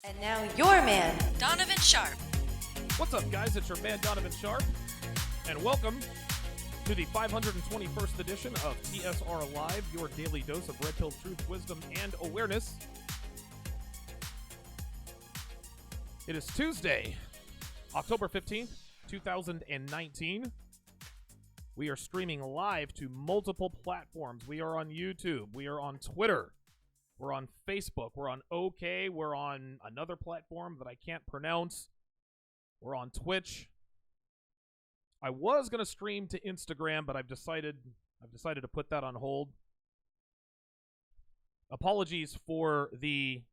And now your man, Donovan Sharpe. What's up, guys? It's your man, Donovan Sharpe, and welcome to the 521st edition of TSR Live, your daily dose of red pill truth, wisdom, and awareness. It is Tuesday, October 15th, 2019. We are streaming live to multiple platforms. We are on YouTube. We are on Twitter. We're on Facebook. We're on OK. We're on another platform that I can't pronounce. We're on Twitch. I was going to stream to Instagram, but I've decided to put that on hold. Apologies for the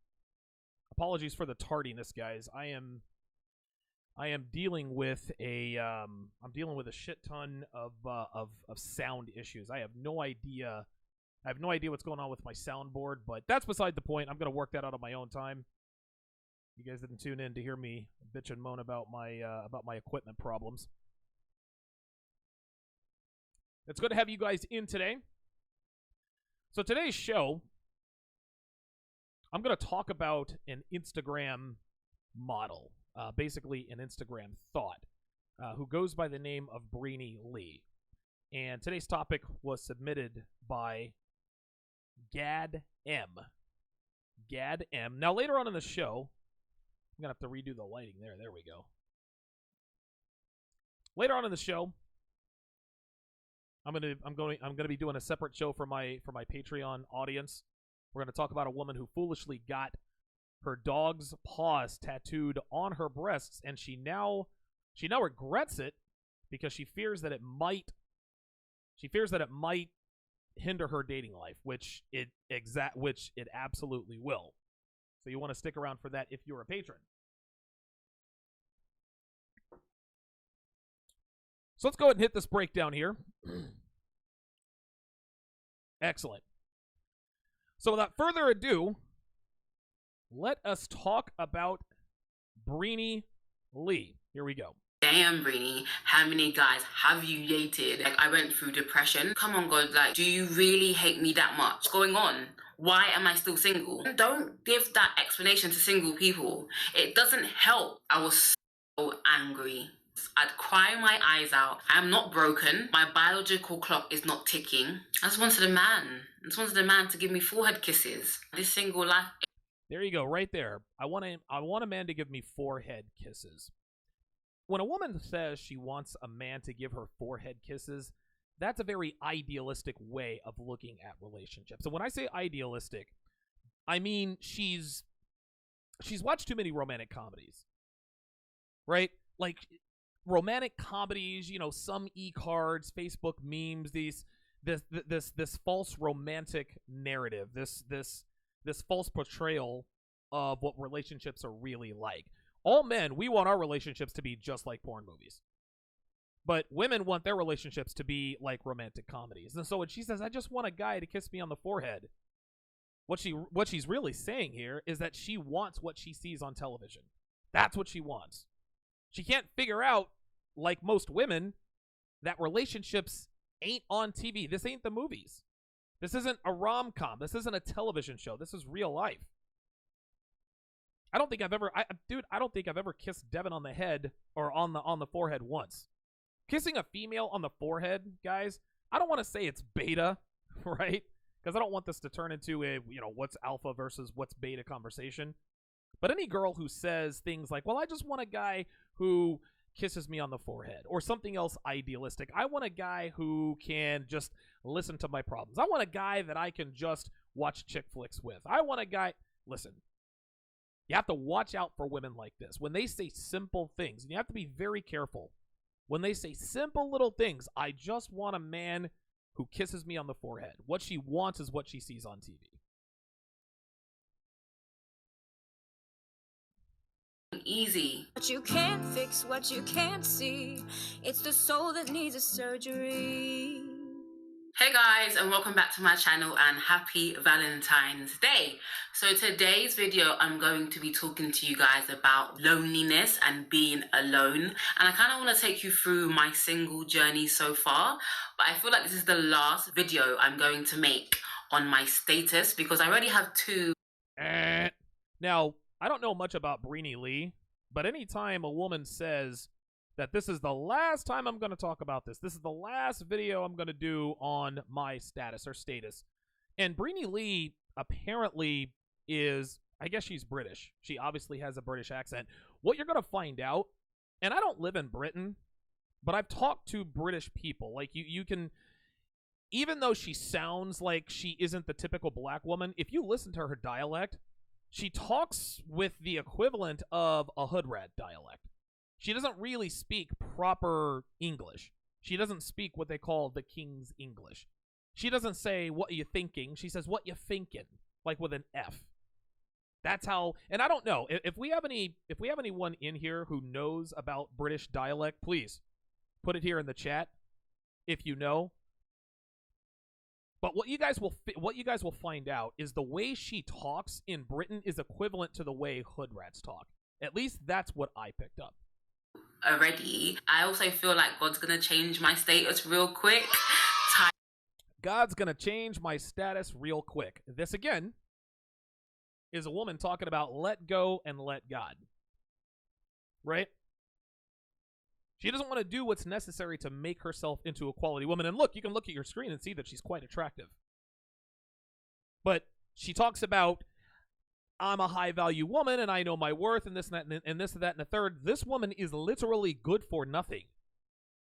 tardiness, guys. I am dealing with a shit ton of sound issues. I have no idea what's going on with my soundboard, but that's beside the point. I'm going to work that out on my own time. You guys didn't tune in to hear me bitch and moan about my equipment problems. It's good to have you guys in today. So today's show, I'm going to talk about an Instagram model, basically an Instagram thought, who goes by the name of Breeny Lee. And today's topic was submitted by Gad M. Now, later on in the show, I'm going to have to redo the lighting there. There we go. Later on in the show, I'm going to be doing a separate show for my Patreon audience. We're going to talk about a woman who foolishly got her dog's paws tattooed on her breasts, and she now regrets it because she fears that it might hinder her dating life, which it absolutely will. So you want to stick around for that if you're a patron. So let's go ahead and hit this breakdown here. Excellent. So without further ado, let us talk about Breeny Lee. Here we go. Damn, Brini, how many guys have you dated? Like, I went through depression. Come on, God, like, do you really hate me that much? What's going on? Why am I still single? Don't give that explanation to single people. It doesn't help. I was so angry. I'd cry my eyes out. I'm not broken. My biological clock is not ticking. I just wanted a man. I just wanted a man to give me forehead kisses. This single life. There you go, right there. I want a man to give me forehead kisses. When a woman says she wants a man to give her forehead kisses, that's a very idealistic way of looking at relationships. And when I say idealistic, I mean she's watched too many romantic comedies, right? Like romantic comedies, some e-cards, Facebook memes, this false romantic narrative, this false portrayal of what relationships are really like. All men, we want our relationships to be just like porn movies. But women want their relationships to be like romantic comedies. And so when she says, I just want a guy to kiss me on the forehead, what she's really saying here is that she wants what she sees on television. That's what she wants. She can't figure out, like most women, that relationships ain't on TV. This ain't the movies. This isn't a rom-com. This isn't a television show. This is real life. I don't think I've ever kissed Devin on the head or on the forehead once. Kissing a female on the forehead, guys, I don't want to say it's beta, right? Because I don't want this to turn into a, what's alpha versus what's beta conversation. But any girl who says things like, well, I just want a guy who kisses me on the forehead, or something else idealistic. I want a guy who can just listen to my problems. I want a guy that I can just watch chick flicks with. I want a guy, listen. You have to watch out for women like this. When they say simple things, and you have to be very careful. When they say simple little things, I just want a man who kisses me on the forehead. What she wants is what she sees on TV. Easy. But you can't fix what you can't see. It's the soul that needs a surgery. Hey guys, and welcome back to my channel, and happy Valentine's Day. So today's video, I'm going to be talking to you guys about loneliness and being alone. And I kind of want to take you through my single journey so far, but I feel like this is the last video I'm going to make on my status because I already have two. Now, I don't know much about Breeny Lee, but anytime a woman says that this is the last time I'm going to talk about this is the last video I'm going to do on my status or status. And Breeny Lee apparently is, I guess she's British. She obviously has a British accent. What you're going to find out, and I don't live in Britain, but I've talked to British people. Like, you can, even though she sounds like she isn't the typical black woman, if you listen to her dialect, she talks with the equivalent of a hood rat dialect. She doesn't really speak proper English. She doesn't speak what they call the King's English. She doesn't say, what you thinking? She says, what you thinking? Like with an F. That's how, and I don't know, if we have anyone in here who knows about British dialect, please put it here in the chat if you know. But what you guys will find out is the way she talks in Britain is equivalent to the way hood rats talk. At least that's what I picked up. Already, I also feel like God's gonna change my status real quick. God's gonna change my status real quick. This again is a woman talking about let go and let God. Right? She doesn't want to do what's necessary to make herself into a quality woman. And look, you can look at your screen and see that she's quite attractive. But she talks about, I'm a high-value woman, and I know my worth, and this and that, and this and that, and the third. This woman is literally good for nothing.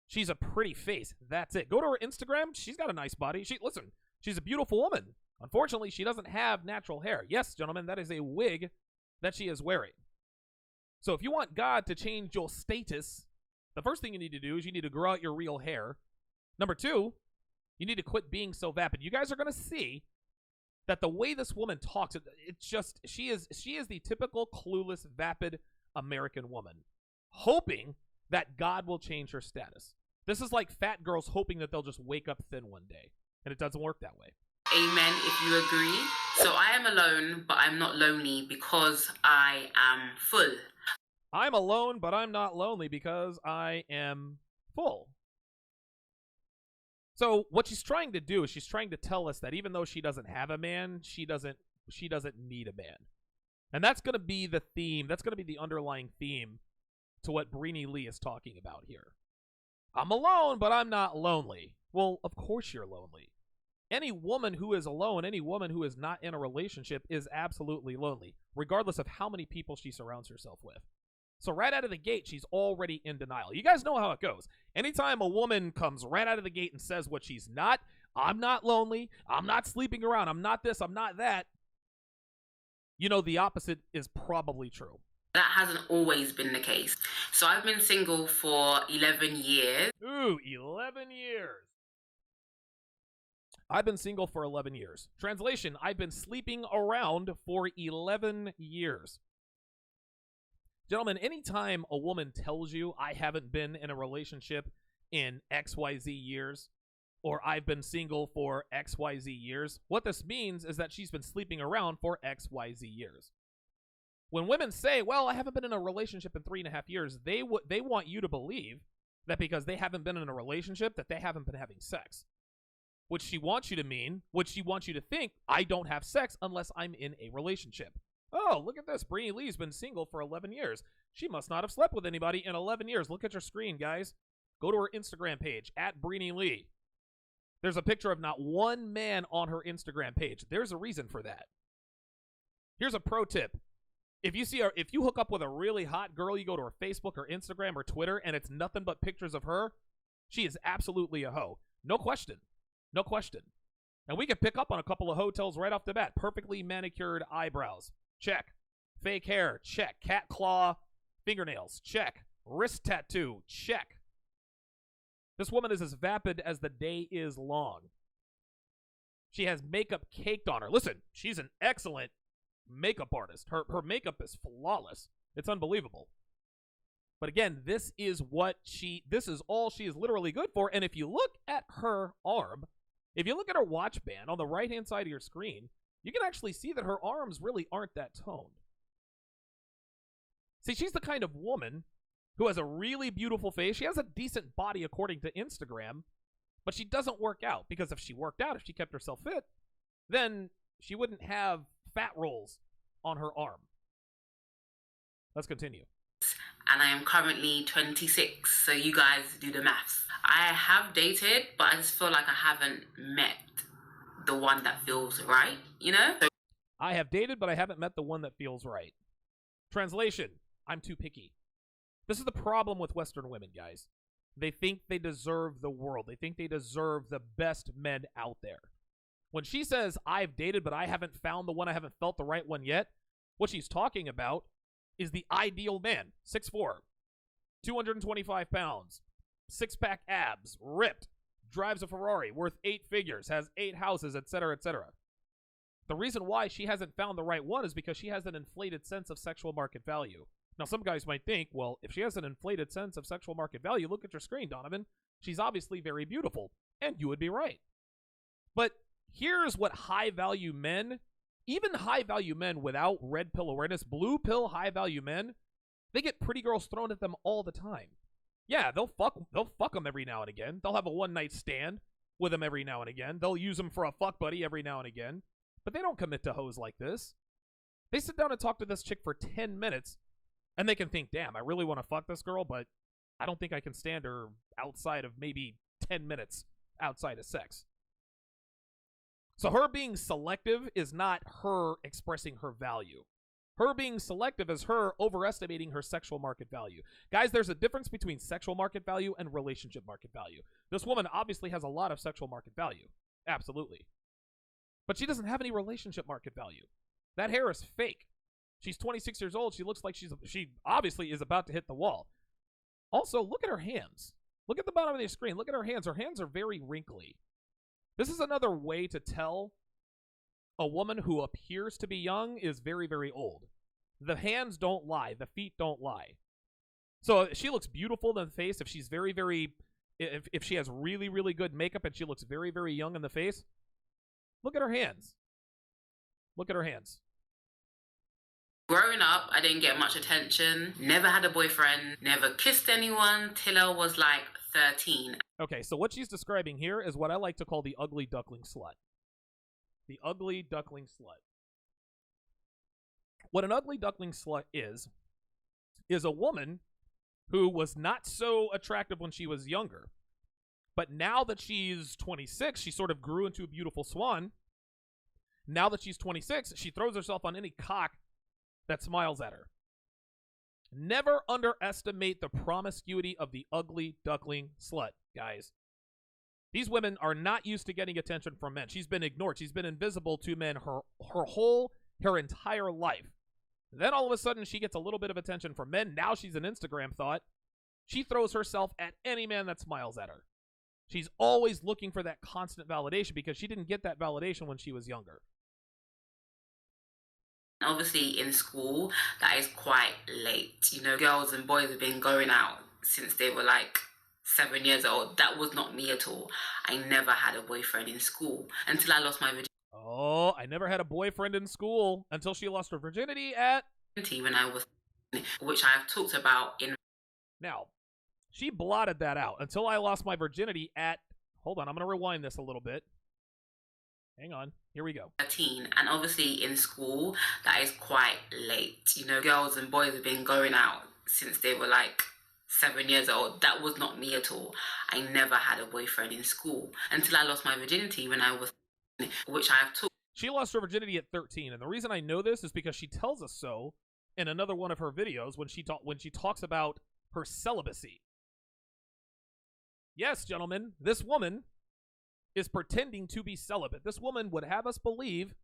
She's a pretty face. That's it. Go to her Instagram. She's got a nice body. Listen, she's a beautiful woman. Unfortunately, she doesn't have natural hair. Yes, gentlemen, that is a wig that she is wearing. So if you want God to change your status, the first thing you need to do is you need to grow out your real hair. Number two, you need to quit being so vapid. You guys are going to see that the way this woman talks, it's just, she is the typical clueless, vapid American woman, hoping that God will change her status. This is like fat girls hoping that they'll just wake up thin one day, and it doesn't work that way. Amen, if you agree. So I am alone, but I'm not lonely because I am full. I'm alone, but I'm not lonely because I am full. So what she's trying to do is she's trying to tell us that even though she doesn't have a man, she doesn't need a man. And that's going to be the theme. That's going to be the underlying theme to what Brini Lee is talking about here. I'm alone, but I'm not lonely. Well, of course you're lonely. Any woman who is alone, any woman who is not in a relationship is absolutely lonely, regardless of how many people she surrounds herself with. So right out of the gate, she's already in denial. You guys know how it goes. Anytime a woman comes right out of the gate and says what she's not, I'm not lonely, I'm not sleeping around, I'm not this, I'm not that, you know the opposite is probably true. That hasn't always been the case. So I've been single for 11 years. Ooh, 11 years. I've been single for 11 years. Translation, I've been sleeping around for 11 years. Gentlemen, anytime a woman tells you I haven't been in a relationship in XYZ years, or I've been single for XYZ years, what this means is that she's been sleeping around for XYZ years. When women say, well, I haven't been in a relationship in 3.5 years, they want you to believe that because they haven't been in a relationship that they haven't been having sex. Which she wants you to mean, which she wants you to think, I don't have sex unless I'm in a relationship. Oh, look at this. Breeny Lee's been single for 11 years. She must not have slept with anybody in 11 years. Look at your screen, guys. Go to her Instagram page, @Breeny Lee. There's a picture of not one man on her Instagram page. There's a reason for that. Here's a pro tip. If you hook up with a really hot girl, you go to her Facebook or Instagram or Twitter, and it's nothing but pictures of her, she is absolutely a hoe. No question. No question. And we can pick up on a couple of hotels right off the bat. Perfectly manicured eyebrows. Check. Fake hair. Check. Cat claw fingernails. Check. Wrist tattoo. Check. This woman is as vapid as the day is long. She has makeup caked on her. Listen, she's an excellent makeup artist. Her makeup is flawless. It's unbelievable. But again, this is all she is literally good for. And if you look at her arm, if you look at her watch band on the right-hand side of your screen, you can actually see that her arms really aren't that toned. See, she's the kind of woman who has a really beautiful face. She has a decent body according to Instagram, but she doesn't work out, because if she worked out, if she kept herself fit, then she wouldn't have fat rolls on her arm. Let's continue. And I am currently 26, so you guys do the maths. I have dated, but I just feel like I haven't met the one that feels right, you know? I have dated, but I haven't met the one that feels right. Translation, I'm too picky. This is the problem with Western women, guys. They think they deserve the world. They think they deserve the best men out there. When she says, I've dated, but I haven't found the one, I haven't felt the right one yet, what she's talking about is the ideal man. 6'4", 225 pounds, six-pack abs, ripped, drives a Ferrari, worth 8 figures, has 8 houses, etc., etc. The reason why she hasn't found the right one is because she has an inflated sense of sexual market value. Now, some guys might think, well, if she has an inflated sense of sexual market value, look at your screen, Donovan. She's obviously very beautiful. And you would be right. But here's what high-value men, even high-value men without red pill awareness, blue pill high-value men, they get pretty girls thrown at them all the time. Yeah, they'll fuck them every now and again. They'll have a one-night stand with them every now and again. They'll use them for a fuck buddy every now and again. But they don't commit to hoes like this. They sit down and talk to this chick for 10 minutes, and they can think, damn, I really want to fuck this girl, but I don't think I can stand her outside of maybe 10 minutes outside of sex. So her being selective is not her expressing her value. Her being selective is her overestimating her sexual market value. Guys, there's a difference between sexual market value and relationship market value. This woman obviously has a lot of sexual market value. Absolutely. But she doesn't have any relationship market value. That hair is fake. She's 26 years old. She looks like she obviously is about to hit the wall. Also, look at her hands. Look at the bottom of the screen. Look at her hands. Her hands are very wrinkly. This is another way to tell a woman who appears to be young is very, very old. The hands don't lie. The feet don't lie. So she looks beautiful in the face. If she's very, very, if she has really, really good makeup and she looks very, very young in the face, look at her hands. Look at her hands. Growing up, I didn't get much attention. Never had a boyfriend. Never kissed anyone till I was like 13. Okay, so what she's describing here is what I like to call the ugly duckling slut. The ugly duckling slut. What an ugly duckling slut is a woman who was not so attractive when she was younger. But now that she's 26, she sort of grew into a beautiful swan. Now that she's 26, she throws herself on any cock that smiles at her. Never underestimate the promiscuity of the ugly duckling slut, guys. These women are not used to getting attention from men. She's been ignored. She's been invisible to men her entire life. Then all of a sudden she gets a little bit of attention from men. Now she's an Instagram thought. She throws herself at any man that smiles at her. She's always looking for that constant validation because she didn't get that validation when she was younger. Obviously in school, that is quite late. You know, girls and boys have been going out since they were like 7 years old. That was not me at all. I never had a boyfriend in school until I lost my virginity. Oh, I never had a boyfriend in school until she lost her virginity at... When I was... which I have talked about in... Now, she blotted that out. Until I lost my virginity at... Hold on, I'm going to rewind this a little bit. Hang on. Here we go. 13, and obviously in school, that is quite late. You know, girls and boys have been going out since they were like 7 years old. That was not me at all. I never had a boyfriend in school until I lost my virginity when I was, which I have took. She lost her virginity at 13, and the reason I know this is because she tells us so in another one of her videos when she talks about her celibacy. Yes, gentlemen, this woman is pretending to be celibate. This woman would have us believe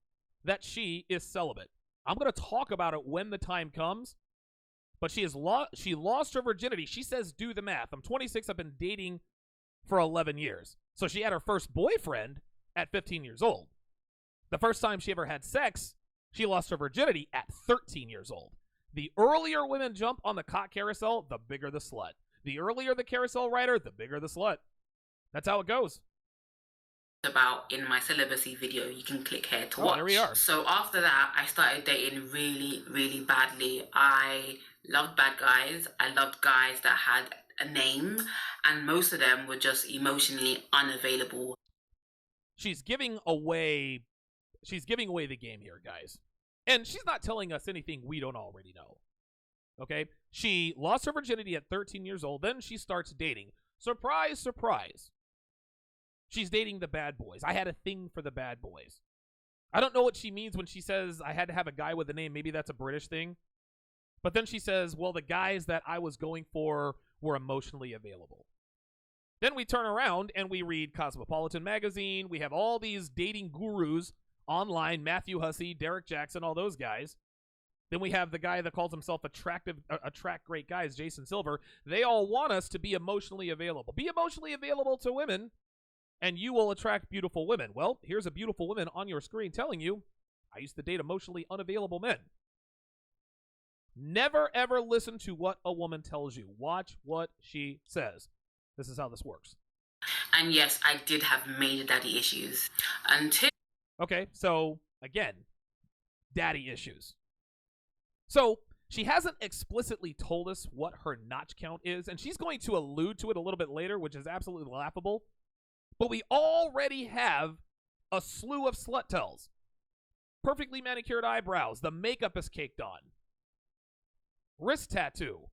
that she is celibate. I'm going to talk about it when the time comes, but she lost her virginity. She says, do the math. I'm 26. I've been dating for 11 years. So she had her first boyfriend at 15 years old. The first time she ever had sex, she lost her virginity at 13 years old. The earlier women jump on the cock carousel, the bigger the slut. The earlier the carousel rider, the bigger the slut. That's how it goes. About in my celibacy video, you can click here to watch. There we are. So after that, I started dating really, really badly. I loved bad guys. I loved guys that had a name, and most of them were just emotionally unavailable. She's giving away the game here, guys. And she's not telling us anything we don't already know. Okay? She lost her virginity at 13 years old. Then she starts dating. Surprise, surprise. She's dating the bad boys. I had a thing for the bad boys. I don't know what she means when she says I had to have a guy with a name. Maybe that's a British thing. But then she says, well, the guys that I was going for were emotionally available. Then we turn around and we read Cosmopolitan magazine. We have all these dating gurus online, Matthew Hussey, Derek Jackson, all those guys. Then we have the guy that calls himself attract great guys, Jason Silver. They all want us to be emotionally available. Be emotionally available to women, and you will attract beautiful women. Well, here's a beautiful woman on your screen telling you, I used to date emotionally unavailable men. Never, ever listen to what a woman tells you. Watch what she says. This is how this works. And yes, I did have major daddy issues. Okay, so, again, daddy issues. So, she hasn't explicitly told us what her notch count is, and she's going to allude to it a little bit later, which is absolutely laughable. But we already have a slew of slut tells. Perfectly manicured eyebrows. The makeup is caked on. Wrist tattoo.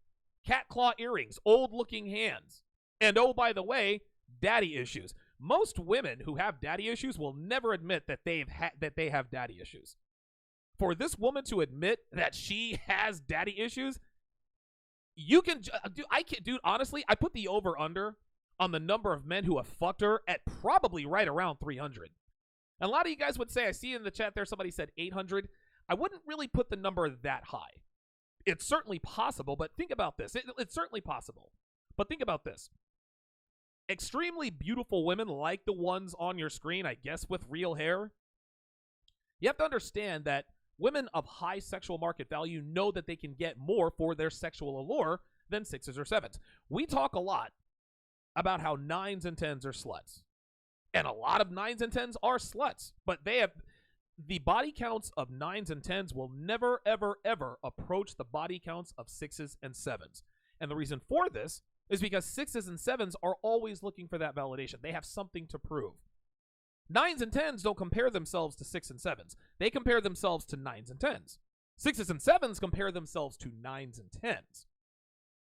Cat claw earrings. Old-looking hands. And oh, by the way, daddy issues. Most women who have daddy issues will never admit that they have daddy issues. For this woman to admit that she has daddy issues, you can, dude, honestly, I put the over-under on the number of men who have fucked her at probably right around 300. And a lot of you guys would say, I see in the chat there somebody said 800. I wouldn't really put the number that high. It's certainly possible, but think about this. It's certainly possible. But think about this. Extremely beautiful women like the ones on your screen, I guess with real hair, you have to understand that women of high sexual market value know that they can get more for their sexual allure than 6s or 7s. We talk a lot about how 9s and 10s are sluts. And a lot of 9s and 10s are sluts. But they have the body counts of 9s and 10s will never, ever, ever approach the body counts of 6s and 7s. And the reason for this is because 6s and 7s are always looking for that validation. They have something to prove. 9s and 10s don't compare themselves to 6s and 7s. They compare themselves to 9s and 10s. 6s and 7s compare themselves to 9s and 10s.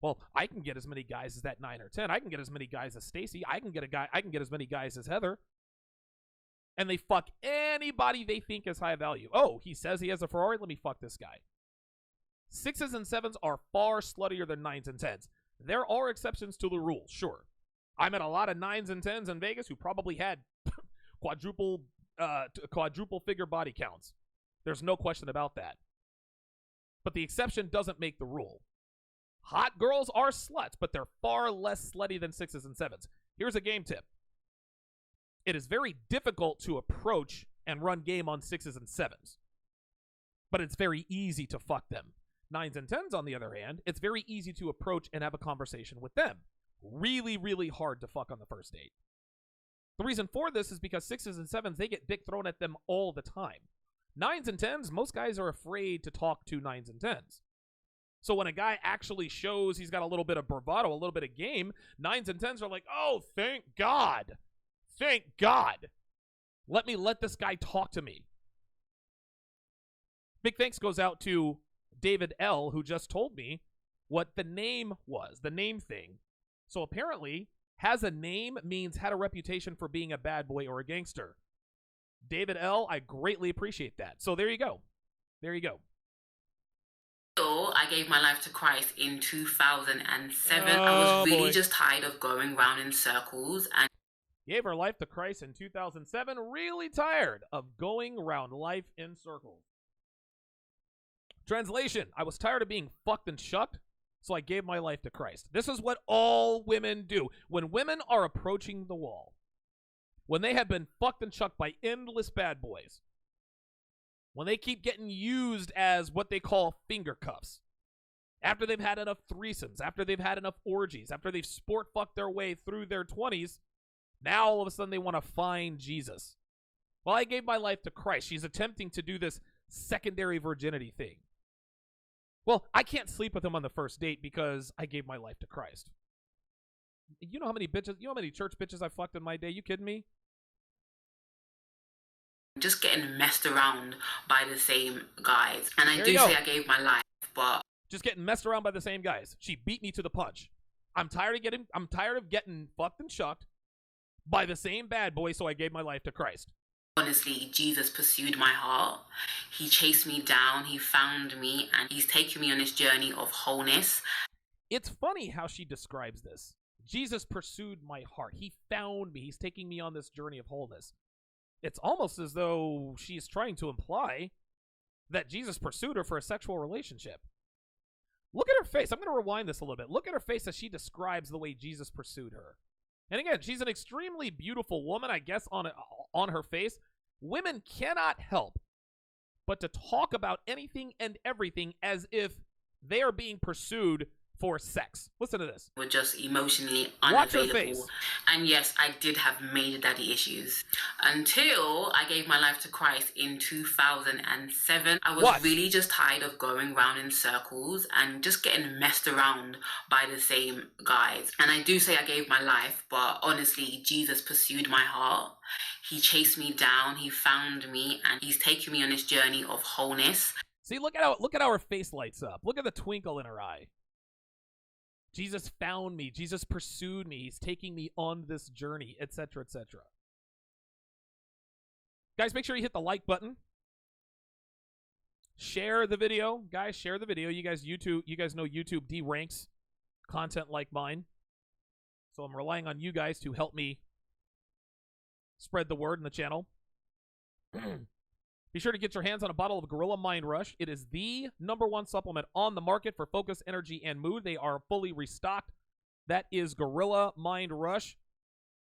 Well, I can get as many guys as that 9 or 10. I can get as many guys as Stacy. I can get as many guys as Heather. And they fuck anybody they think is high value. Oh, he says he has a Ferrari? Let me fuck this guy. 6s and 7s are far sluttier than 9s and 10s. There are exceptions to the rule, sure. I met a lot of 9s and 10s in Vegas who probably had quadruple figure body counts. There's no question about that. But the exception doesn't make the rule. Hot girls are sluts, but they're far less slutty than 6s and 7s. Here's a game tip. It is very difficult to approach and run game on 6s and 7s. But it's very easy to fuck them. 9s and 10s, on the other hand, it's very easy to approach and have a conversation with them. Really, really hard to fuck on the first date. The reason for this is because 6s and 7s, they get dick thrown at them all the time. 9s and 10s, most guys are afraid to talk to 9s and 10s. So when a guy actually shows he's got a little bit of bravado, a little bit of game, 9s and 10s are like, oh, thank God. Thank God. Let this guy talk to me. Big thanks goes out to David L., who just told me what the name was, the name thing. So apparently, has a name means had a reputation for being a bad boy or a gangster. David L., I greatly appreciate that. So there you go. There you go. I gave my life to Christ in 2007. I was really just tired of going round in circles. And gave her life to Christ in 2007. Really tired of going around life in circles. Translation, I was tired of being fucked and shucked, so I gave my life to Christ. This is what all women do. When women are approaching the wall, when they have been fucked and shucked by endless bad boys, when they keep getting used as what they call finger cuffs, after they've had enough threesomes, after they've had enough orgies, after they've sport fucked their way through their 20s, now all of a sudden they want to find Jesus. Well, I gave my life to Christ. She's attempting to do this secondary virginity thing. Well, I can't sleep with him on the first date because I gave my life to Christ. You know how many church bitches I fucked in my day? You kidding me? just getting messed around by the same guys. And I do say I gave my life, but just getting messed around by the same guys. She beat me to the punch. I'm tired of getting fucked and shucked by the same bad boy, so I gave my life to Christ. Honestly, Jesus pursued my heart. He chased me down, he found me, and he's taken me on this journey of wholeness. It's funny how she describes this. Jesus pursued my heart. He found me. He's taking me on this journey of wholeness. It's almost as though she's trying to imply that Jesus pursued her for a sexual relationship. Look at her face. I'm going to rewind this a little bit. Look at her face as she describes the way Jesus pursued her. And again, she's an extremely beautiful woman, I guess, on her face. Women cannot help but to talk about anything and everything as if they are being pursued for sex. Listen to this. We're just emotionally Watch her unavailable. face. And yes, I did have major daddy issues. Until I gave my life to Christ in 2007. I was really just tired of going round in circles and just getting messed around by the same guys. And I do say I gave my life, but honestly, Jesus pursued my heart. He chased me down, he found me, and he's taken me on this journey of wholeness. See, look at how her face lights up. Look at the twinkle in her eye. Jesus found me. Jesus pursued me. He's taking me on this journey, etc., etc. Guys, make sure you hit the like button. Share the video. Guys, share the video. You guys know YouTube deranks content like mine. So I'm relying on you guys to help me spread the word in the channel. Be sure to get your hands on a bottle of Gorilla Mind Rush. It is the #1 supplement on the market for focus, energy, and mood. They are fully restocked. That is Gorilla Mind Rush.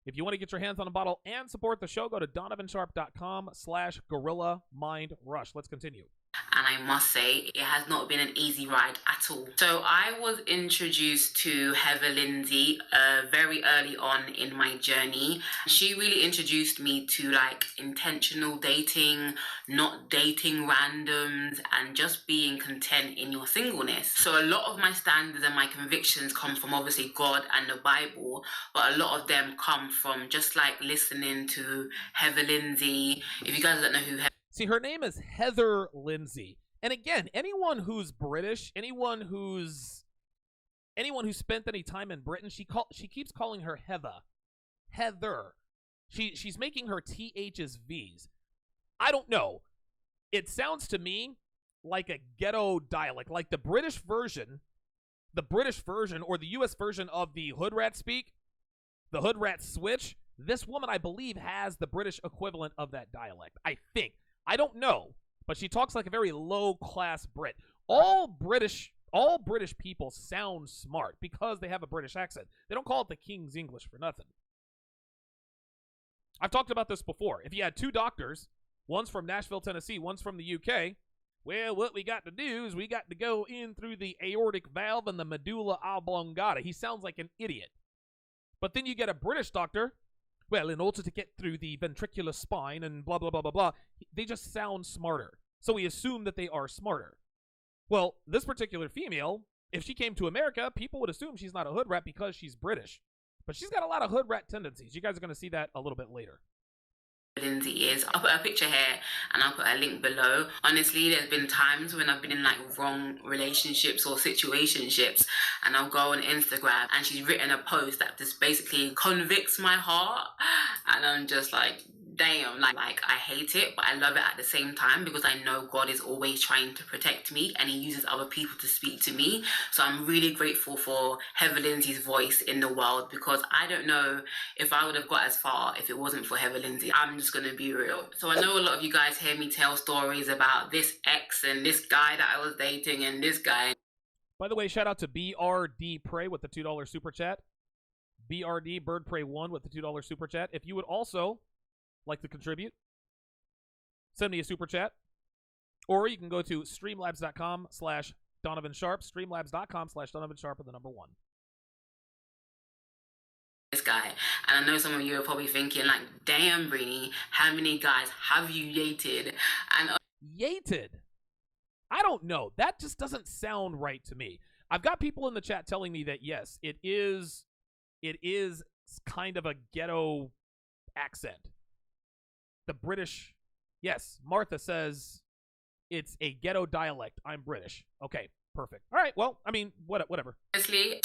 If you want to get your hands on a bottle and support the show, go to donovansharpe.com/Gorilla Mind Rush. Let's continue. And I must say, it has not been an easy ride at all. So I was introduced to Heather Lindsay very early on in my journey. She really introduced me to like intentional dating, not dating randoms, and just being content in your singleness. So a lot of my standards and my convictions come from obviously God and the Bible, but a lot of them come from just like listening to Heather Lindsay. If you guys don't know who See, her name is Heather Lindsay. And again, anyone who's British, anyone who's spent any time in Britain, she keeps calling her Heather. Heather. She's making her TH's V's. I don't know. It sounds to me like a ghetto dialect, like the British version or the US version of the hood rat speak, the hood rat switch. This woman, I believe, has the British equivalent of that dialect. I think. I don't know, but she talks like a very low-class Brit. All British people sound smart because they have a British accent. They don't call it the King's English for nothing. I've talked about this before. If you had two doctors, one's from Nashville, Tennessee, one's from the UK, well, what we got to do is we got to go in through the aortic valve and the medulla oblongata. He sounds like an idiot. But then you get a British doctor. Well, in order to get through the ventricular spine and blah, blah, blah, blah, blah, they just sound smarter. So we assume that they are smarter. Well, this particular female, if she came to America, people would assume she's not a hood rat because she's British. But she's got a lot of hood rat tendencies. You guys are going to see that a little bit later. Lindsay is. I'll put a picture here and I'll put a link below. Honestly, there's been times when I've been in like wrong relationships or situationships, and I'll go on Instagram and she's written a post that just basically convicts my heart, and I'm just like, damn, like I hate it, but I love it at the same time because I know God is always trying to protect me and he uses other people to speak to me. So I'm really grateful for Heather Lindsay's voice in the world, because I don't know if I would have got as far if it wasn't for Heather Lindsay. I'm just going to be real. So I know a lot of you guys hear me tell stories about this ex and this guy that I was dating and this guy. By the way, shout out to BRD Prey with the $2 super chat. BRD Bird Prey 1 with the $2 super chat. If you would also like to contribute, send me a super chat, or you can go to streamlabs.com/Donovan Sharpe, streamlabs.com/Donovan Sharpe with the number 1. This guy, and I know some of you are probably thinking like, damn, Brini, how many guys have you dated? And Yated? I don't know. That just doesn't sound right to me. I've got people in the chat telling me that yes, it is kind of a ghetto accent. The British, yes, Martha says it's a ghetto dialect. I'm British. Okay, Perfect. All right. Well, I mean, whatever. Honestly,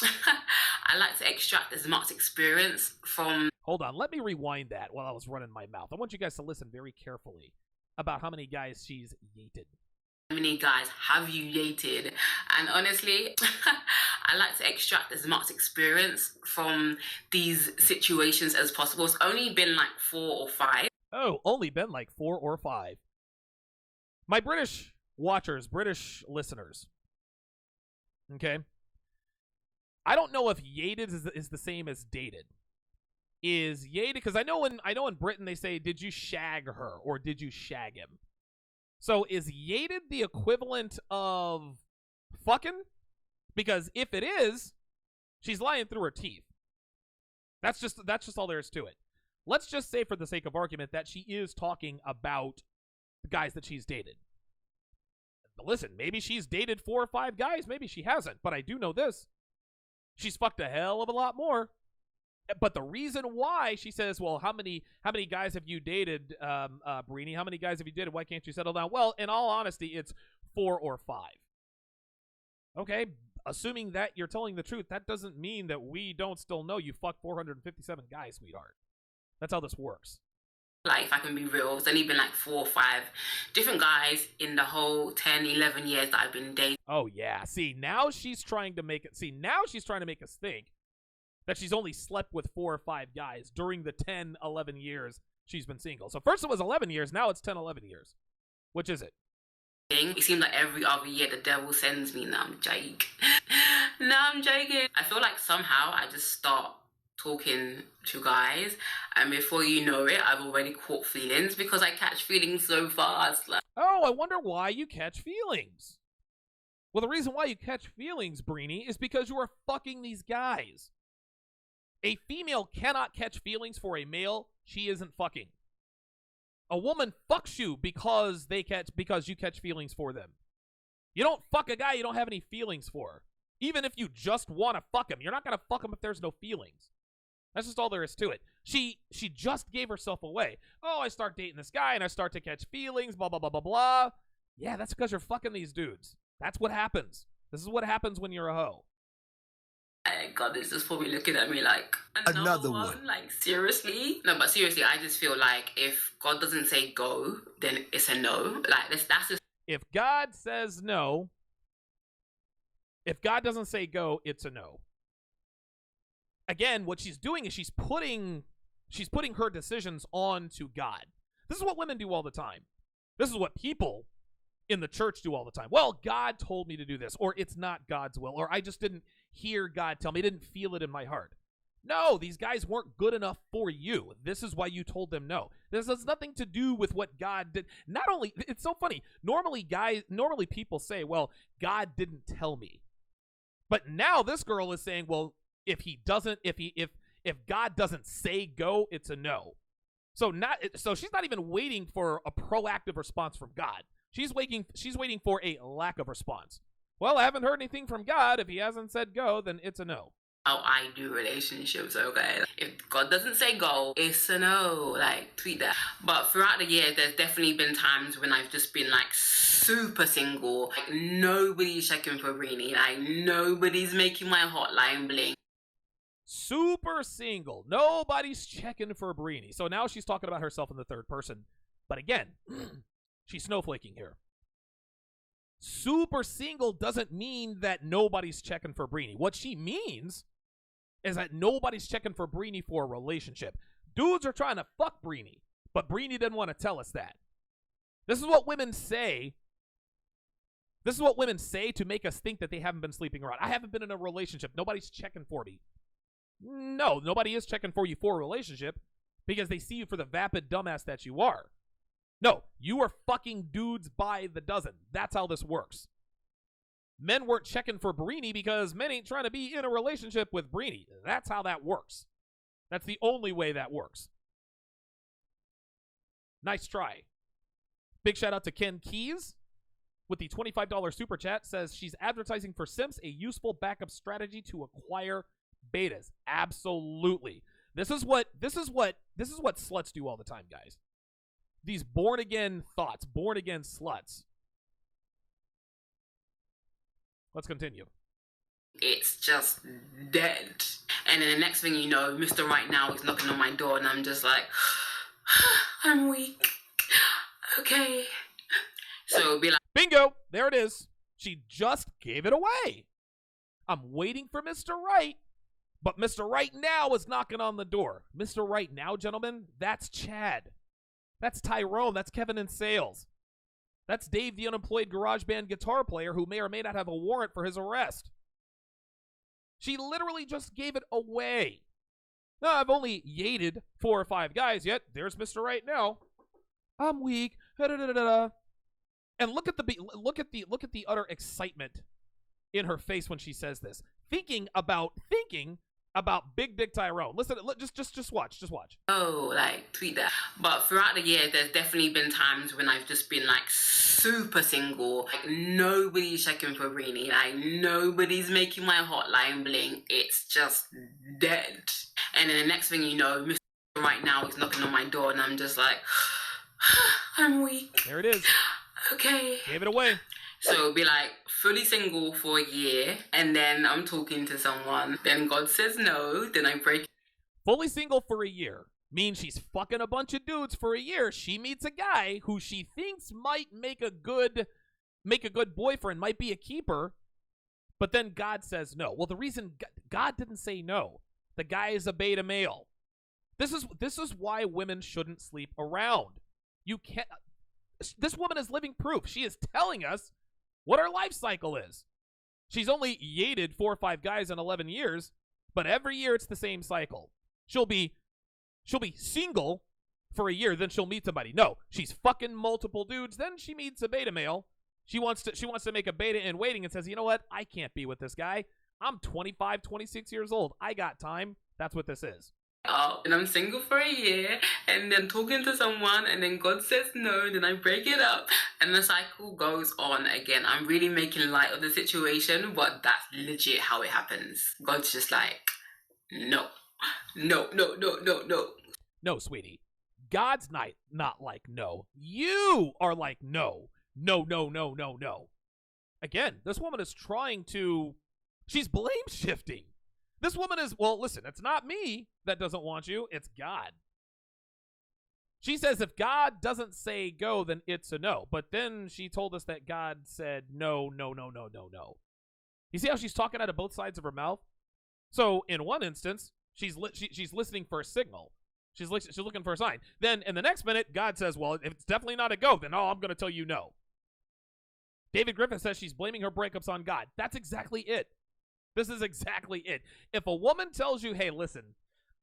I like to extract as much experience from. Hold on. Let me rewind that while I was running my mouth. I want you guys to listen very carefully about how many guys she's yeeted. How many guys have you dated? And honestly, I like to extract as much experience from these situations as possible. It's only been like 4 or 5. Oh, only been like 4 or 5. My British watchers, British listeners. Okay. I don't know if yeeted is the same as dated. Is yeeted, because I know in Britain they say, did you shag her or did you shag him? So is yeeted the equivalent of fucking? Because if it is, she's lying through her teeth. That's just all there is to it. Let's just say, for the sake of argument, that she is talking about the guys that she's dated. Listen, maybe she's dated 4 or 5 guys, maybe she hasn't, but I do know this. She's fucked a hell of a lot more. But the reason why she says, well, how many guys have you dated, Breeny? How many guys have you dated? Why can't you settle down? Well, in all honesty, it's 4 or 5. Okay, assuming that you're telling the truth, that doesn't mean that we don't still know you fucked 457 guys, sweetheart. That's how this works. Like, if I can be real, it's only been like 4 or 5 different guys in the whole 10, 11 years that I've been dating. Oh, yeah. See, now she's trying to make us think that she's only slept with 4 or 5 guys during the 10, 11 years she's been single. So first it was 11 years, now it's 10, 11 years. Which is it? It seems like every other year the devil sends me. Now I'm joking. I feel like somehow I just start talking to guys, and before you know it, I've already caught feelings, because I catch feelings so fast. Like, oh, I wonder why you catch feelings. Well, the reason why you catch feelings, Breeny, is because you are fucking these guys. A female cannot catch feelings for a male she isn't fucking. A woman fucks you because you catch feelings for them. You don't fuck a guy you don't have any feelings for. Even if you just want to fuck him, you're not going to fuck him if there's no feelings. That's just all there is to it. She just gave herself away. Oh, I start dating this guy and I start to catch feelings, blah, blah, blah, blah, blah. Yeah, that's because you're fucking these dudes. That's what happens. This is what happens when you're a hoe. God is just probably looking at me like, another one. Like, seriously? No, but seriously, I just feel like if God doesn't say go, then it's a no. Like, that's just... If God says no, if God doesn't say go, it's a no. Again, what she's doing is she's putting her decisions on to God. This is what women do all the time. This is what people in the church do all the time. Well, God told me to do this, or it's not God's will, or I just didn't hear God tell me, I didn't feel it in my heart. No, these guys weren't good enough for you. This is why you told them no. This has nothing to do with what God did. Not only, it's so funny. Normally people say, well, God didn't tell me. But now this girl is saying, well, if God doesn't say go, it's a no. So she's not even waiting for a proactive response from God. She's waiting for a lack of response. Well, I haven't heard anything from God. If he hasn't said go, then it's a no. How I do relationships, okay? If God doesn't say go, it's a no. Like, tweet that. But throughout the year, there's definitely been times when I've just been like super single. Like, nobody's checking for Breeny. Like, nobody's making my hotline blink. Super single. Nobody's checking for Breeny. So now she's talking about herself in the third person. But again, she's snowflaking here. Super single doesn't mean that nobody's checking for Breeny. What she means is that nobody's checking for Breeny for a relationship. Dudes are trying to fuck Breeny, but Breeny didn't want to tell us that. This is what women say. This is what women say to make us think that they haven't been sleeping around. I haven't been in a relationship. Nobody's checking for me. No, nobody is checking for you for a relationship because they see you for the vapid dumbass that you are. No, you are fucking dudes by the dozen. That's how this works. Men weren't checking for Breeny because men ain't trying to be in a relationship with Breeny. That's how that works. That's the only way that works. Nice try. Big shout out to Ken Keys with the $25 super chat. Says she's advertising for simps, a useful backup strategy to acquire betas. Absolutely. This is what sluts do all the time, guys. These born-again thoughts, born-again sluts. Let's continue. It's just dead. And then the next thing you know, Mr. Right Now is knocking on my door, and I'm just like, I'm weak. Okay. So it'll be like, bingo! There it is. She just gave it away. I'm waiting for Mr. Right, but Mr. Right Now is knocking on the door. Mr. Right Now, gentlemen, that's Chad. That's Tyrone. That's Kevin in sales. That's Dave, the unemployed garage band guitar player who may or may not have a warrant for his arrest. She literally just gave it away. Now, I've only yated 4 or 5 guys yet. There's Mr. Right Now. I'm weak. And look at the utter excitement in her face when she says this. Thinking about Big Dick Tyrone. Listen, just watch. oh, like, tweet that. But throughout the year, there's definitely been times when I've just been, like, super single. Like, nobody's checking for Breeny. Like, nobody's making my hotline blink. It's just dead. And then the next thing you know, Mr. Right Now is knocking on my door, and I'm just like, I'm weak. There it is. Okay. Gave it away. So it'll be like fully single for a year, and then I'm talking to someone, then God says no, then I break. Fully single for a year means she's fucking a bunch of dudes for a year. She meets a guy who she thinks might make a good boyfriend, might be a keeper, but then God says no. Well, the reason God didn't say no, the guy is a beta male. This is why women shouldn't sleep around. You can't. This woman is living proof. She is telling us what her life cycle is. She's only yated 4 or 5 guys in 11 years, but every year it's the same cycle. She'll be single for a year, then she'll meet somebody. No, she's fucking multiple dudes, then she meets a beta male. She wants to make a beta in waiting and says, you know what? I can't be with this guy. I'm 25, 26 years old. I got time. That's what this is. And I'm single for a year, and then talking to someone, and then God says no, then I break it up, and the cycle goes on again. I'm really making light of the situation, but that's legit how it happens. God's just like, no. No, sweetie. God's not like no. You are like no. No. Again, this woman is she's blame shifting. This woman is, well, listen, it's not me that doesn't want you, it's God. She says if God doesn't say go, then it's a no. But then she told us that God said no. You see how she's talking out of both sides of her mouth? So in one instance, she's listening for a signal. She's looking for a sign. Then in the next minute, God says, well, if it's definitely not a go, then I'm going to tell you no. David Griffin says she's blaming her breakups on God. That's exactly it. This is exactly it. If a woman tells you, hey, listen,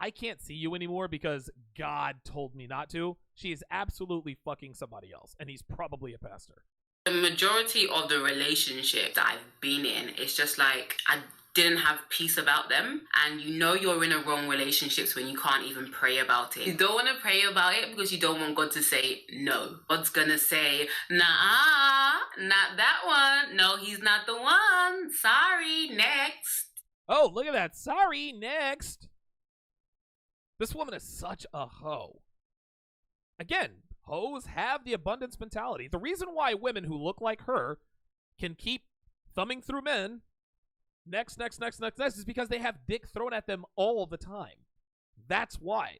I can't see you anymore because God told me not to, she is absolutely fucking somebody else, and he's probably a pastor. The majority of the relationships that I've been in, it's just like I didn't have peace about them, and you know you're in a wrong relationships when you can't even pray about it. You don't want to pray about it because you don't want God to say no. God's gonna say, nah, not that one. No, he's not the one. Sorry, next. Oh, look at that. Sorry, next. This woman is such a hoe. Again, hoes have the abundance mentality. The reason why women who look like her can keep thumbing through men next is because they have dick thrown at them all the time. That's why.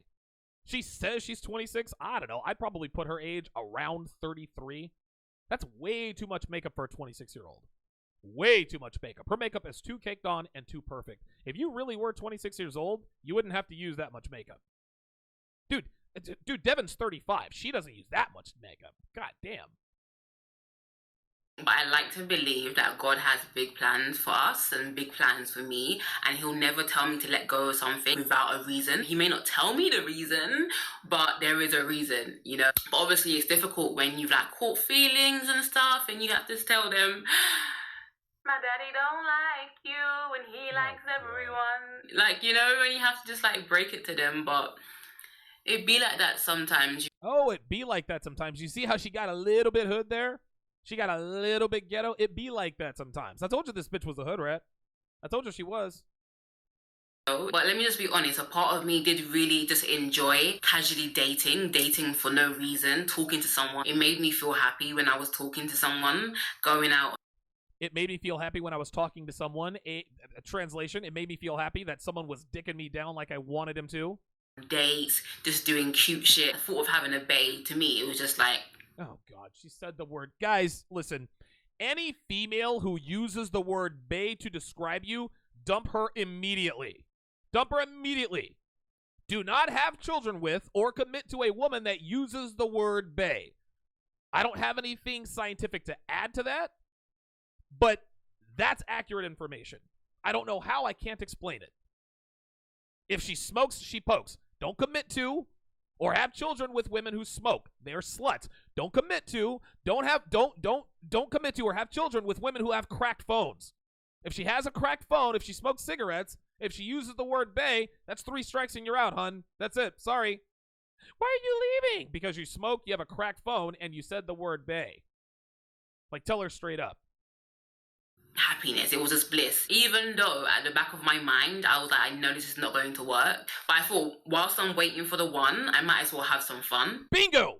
She says she's 26. I don't know. I'd probably put her age around 33. That's way too much makeup for a 26-year-old. Way too much makeup. Her makeup is too caked on and too perfect. If you really were 26 years old, you wouldn't have to use that much makeup. Dude, Devin's 35. She doesn't use that much makeup. God damn. But I like to believe that God has big plans for us and big plans for me, and he'll never tell me to let go of something without a reason. He may not tell me the reason, but there is a reason, you know. But obviously it's difficult when you've like caught feelings and stuff, and you have to tell them, my daddy don't like you and he likes everyone. Like, you know, when you have to just like break it to them, but it be like that sometimes. Oh, it be like that sometimes. You see how she got a little bit hood there? She got a little bit ghetto. It be like that sometimes. I told you this bitch was a hood rat. I told you she was. But let me just be honest, a part of me did really just enjoy casually dating for no reason, talking to someone. It made me feel happy when I was talking to someone, going out. It made me feel happy when I was talking to someone. A translation, it made me feel happy that someone was dicking me down like I wanted him to. Dates, just doing cute shit. The thought of having a bae, to me, it was just like... Oh, God, she said the word. Guys, listen. Any female who uses the word bae to describe you, dump her immediately. Dump her immediately. Do not have children with or commit to a woman that uses the word bae. I don't have anything scientific to add to that, but that's accurate information. I don't know how, I can't explain it. If she smokes, she pokes. Don't commit to or have children with women who smoke. They're sluts. Don't commit to, don't commit to or have children with women who have cracked phones. If she has a cracked phone, if she smokes cigarettes, if she uses the word bae, that's 3 strikes and you're out, hun. That's it. Sorry. Why are you leaving? Because you smoke, you have a cracked phone, and you said the word bae. Like, tell her straight up. Happiness, it was just bliss. Even though at the back of my mind, I was like, I know this is not going to work. But I thought, whilst I'm waiting for the one, I might as well have some fun. Bingo!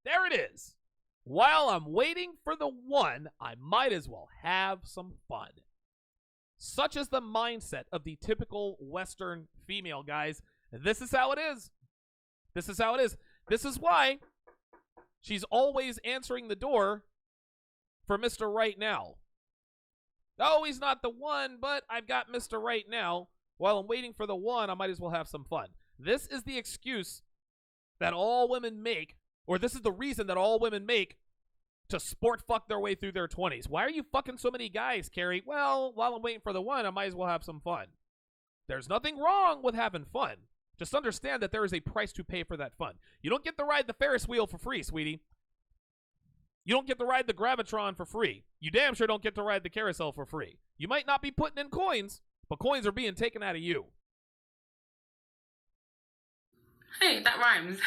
There it is. While I'm waiting for the one, I might as well have some fun. Such is the mindset of the typical Western female, guys. This is how it is. This is how it is. This is why she's always answering the door for Mr. Right Now. Oh, he's not the one, but I've got Mr. Right Now. While I'm waiting for the one, I might as well have some fun. This is the excuse that all women make, or this is the reason that all women make to sport fuck their way through their 20s. Why are you fucking so many guys, Carrie? Well, while I'm waiting for the one, I might as well have some fun. There's nothing wrong with having fun. Just understand that there is a price to pay for that fun. You don't get to ride the Ferris wheel for free, sweetie. You don't get to ride the Gravitron for free. You damn sure don't get to ride the carousel for free. You might not be putting in coins, but coins are being taken out of you. Hey, that rhymes.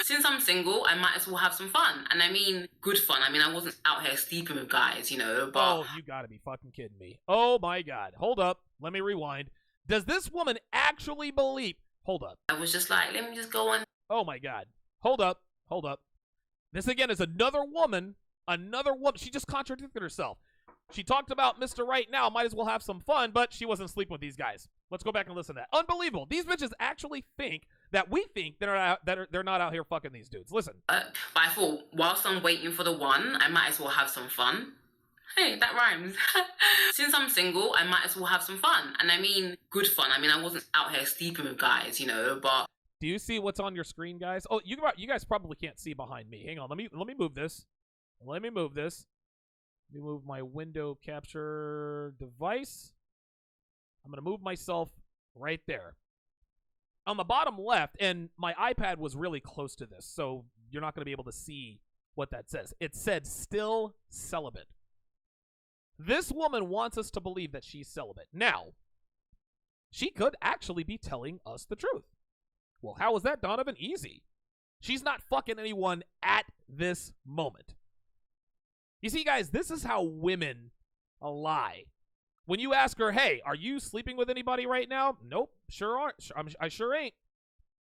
Since I'm single, I might as well have some fun. And I mean, good fun. I mean, I wasn't out here sleeping with guys, you know, but... Oh, you gotta be fucking kidding me. Oh, my God. Hold up. Let me rewind. Does this woman actually believe... Hold up. I was just like, let me just go on. Oh, my God. Hold up. Hold up. This, again, is another woman. She just contradicted herself. She talked about Mr. Right Now, might as well have some fun, but she wasn't sleeping with these guys. Let's go back and listen to that. Unbelievable. These bitches actually think that we think they're not out here fucking these dudes. Listen. But I thought, whilst I'm waiting for the one, I might as well have some fun. Hey, that rhymes. Since I'm single, I might as well have some fun. And I mean, good fun. I mean, I wasn't out here sleeping with guys, you know, but... Do you see what's on your screen, guys? Oh, you guys probably can't see behind me. Hang on. Let me move this. Let me move this. Let me move my window capture device. I'm going to move myself right there. On the bottom left, and my iPad was really close to this, so you're not going to be able to see what that says. It said, still celibate. This woman wants us to believe that she's celibate. Now, she could actually be telling us the truth. Well, how is that, Donovan? Easy. She's not fucking anyone at this moment. You see, guys, this is how women lie. When you ask her, hey, are you sleeping with anybody right now? Nope, sure aren't. I sure ain't.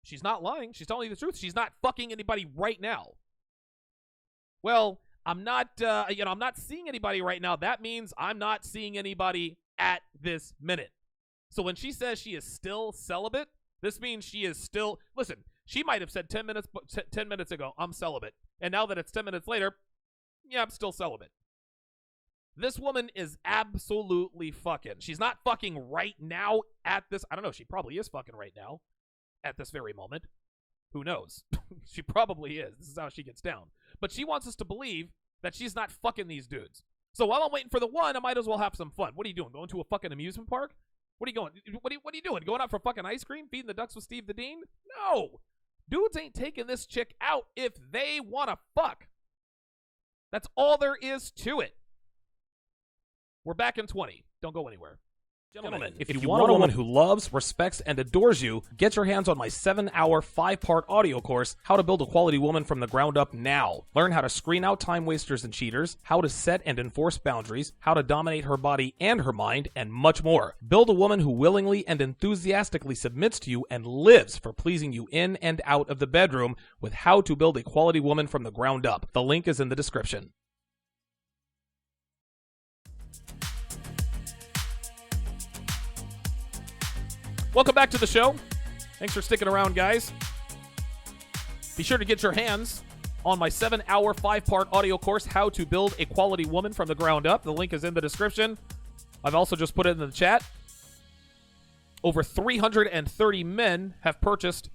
She's not lying. She's telling you the truth. She's not fucking anybody right now. Well, I'm not, I'm not seeing anybody right now. That means I'm not seeing anybody at this minute. So when she says she is still celibate, this means she is still, listen, she might have said 10 minutes ago, I'm celibate. And now that it's 10 minutes later, yeah, I'm still celibate. This woman is absolutely fucking. She's not fucking right now at this. I don't know. She probably is fucking right now at this very moment. Who knows? She probably is. This is how she gets down. But she wants us to believe that she's not fucking these dudes. So while I'm waiting for the one, I might as well have some fun. What are you doing? Going to a fucking amusement park? What are you going? What are you doing? Going out for fucking ice cream? Feeding the ducks with Steve the Dean? No. Dudes ain't taking this chick out if they want to fuck. That's all there is to it. We're back in 20. Don't go anywhere. Gentlemen, if you want a woman who loves, respects, and adores you, get your hands on my 7-hour, 5-part audio course, How to Build a Quality Woman from the Ground Up Now. Learn how to screen out time wasters and cheaters, how to set and enforce boundaries, how to dominate her body and her mind, and much more. Build a woman who willingly and enthusiastically submits to you and lives for pleasing you in and out of the bedroom with How to Build a Quality Woman from the Ground Up. The link is in the description. Welcome back to the show. Thanks for sticking around, guys. Be sure to get your hands on my 7-hour, 5-part audio course, How to Build a Quality Woman from the Ground Up. The link is in the description. I've also just put it in the chat. Over 330 men have purchased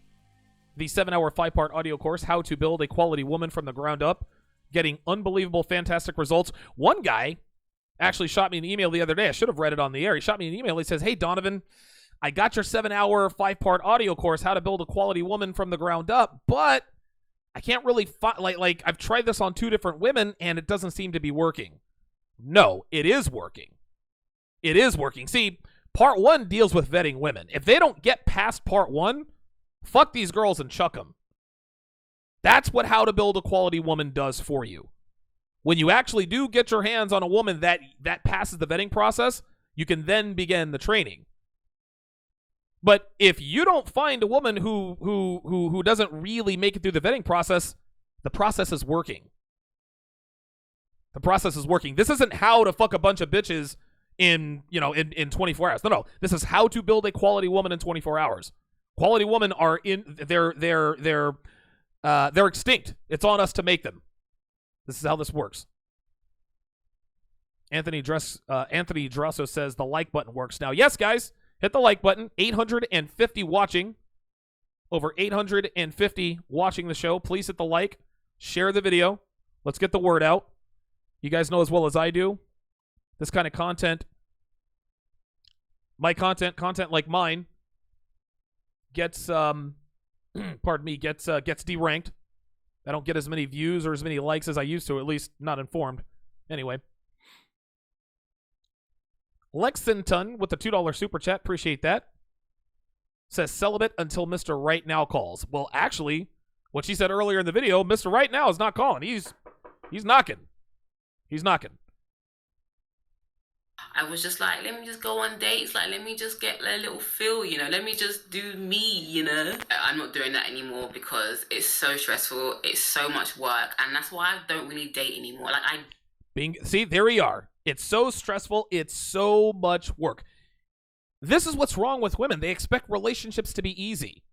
the 7-hour, 5-part audio course, How to Build a Quality Woman from the Ground Up, getting unbelievable, fantastic results. One guy actually shot me an email the other day. I should have read it on the air. He shot me an email. He says, "Hey, Donovan, I got your 7-hour, 5-part audio course, How to Build a Quality Woman from the Ground Up, but I can't really like I've tried this on 2 different women and it doesn't seem to be working." No, it is working. It is working. See, part 1 deals with vetting women. If they don't get past part 1, fuck these girls and chuck them. That's what How to Build a Quality Woman does for you. When you actually do get your hands on a woman that passes the vetting process, you can then begin the training. But if you don't find a woman who doesn't really make it through the vetting process, the process is working. The process is working. This isn't how to fuck a bunch of bitches in 24 hours. No. This is how to build a quality woman in 24 hours. Quality women are they're extinct. It's on us to make them. This is how this works. Anthony Drosso says the like button works now. Yes, guys, hit the like button. 850 watching. Over 850 watching the show. Please hit the like. Share the video. Let's get the word out. You guys know as well as I do, this kind of content, my content like mine, gets pardon me, gets deranked. I don't get as many views or as many likes as I used to, at least not informed. Anyway. Lexington with the $2 super chat. Appreciate that. Says celibate until Mr. Right Now calls. Well, actually, what she said earlier in the video, Mr. Right Now is not calling. He's knocking. He's knocking. I was just like, let me just go on dates. Like, let me just get a little feel, Let me just do me, I'm not doing that anymore because it's so stressful. It's so much work. And that's why I don't really date anymore. See, there we are. It's so stressful. It's so much work. This is what's wrong with women. They expect relationships to be easy.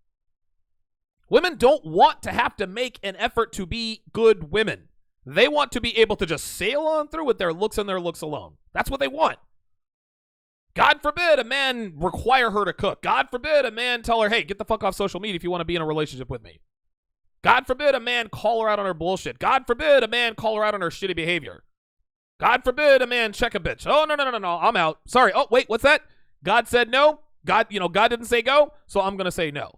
Women don't want to have to make an effort to be good women. They want to be able to just sail on through with their looks and their looks alone. That's what they want. God forbid a man require her to cook. God forbid a man tell her, hey, get the fuck off social media if you want to be in a relationship with me. God forbid a man call her out on her bullshit. God forbid a man call her out on her shitty behavior. God forbid a man check a bitch. Oh, no, I'm out. Sorry. Oh, wait, what's that? God said no. God didn't say go, so I'm going to say no.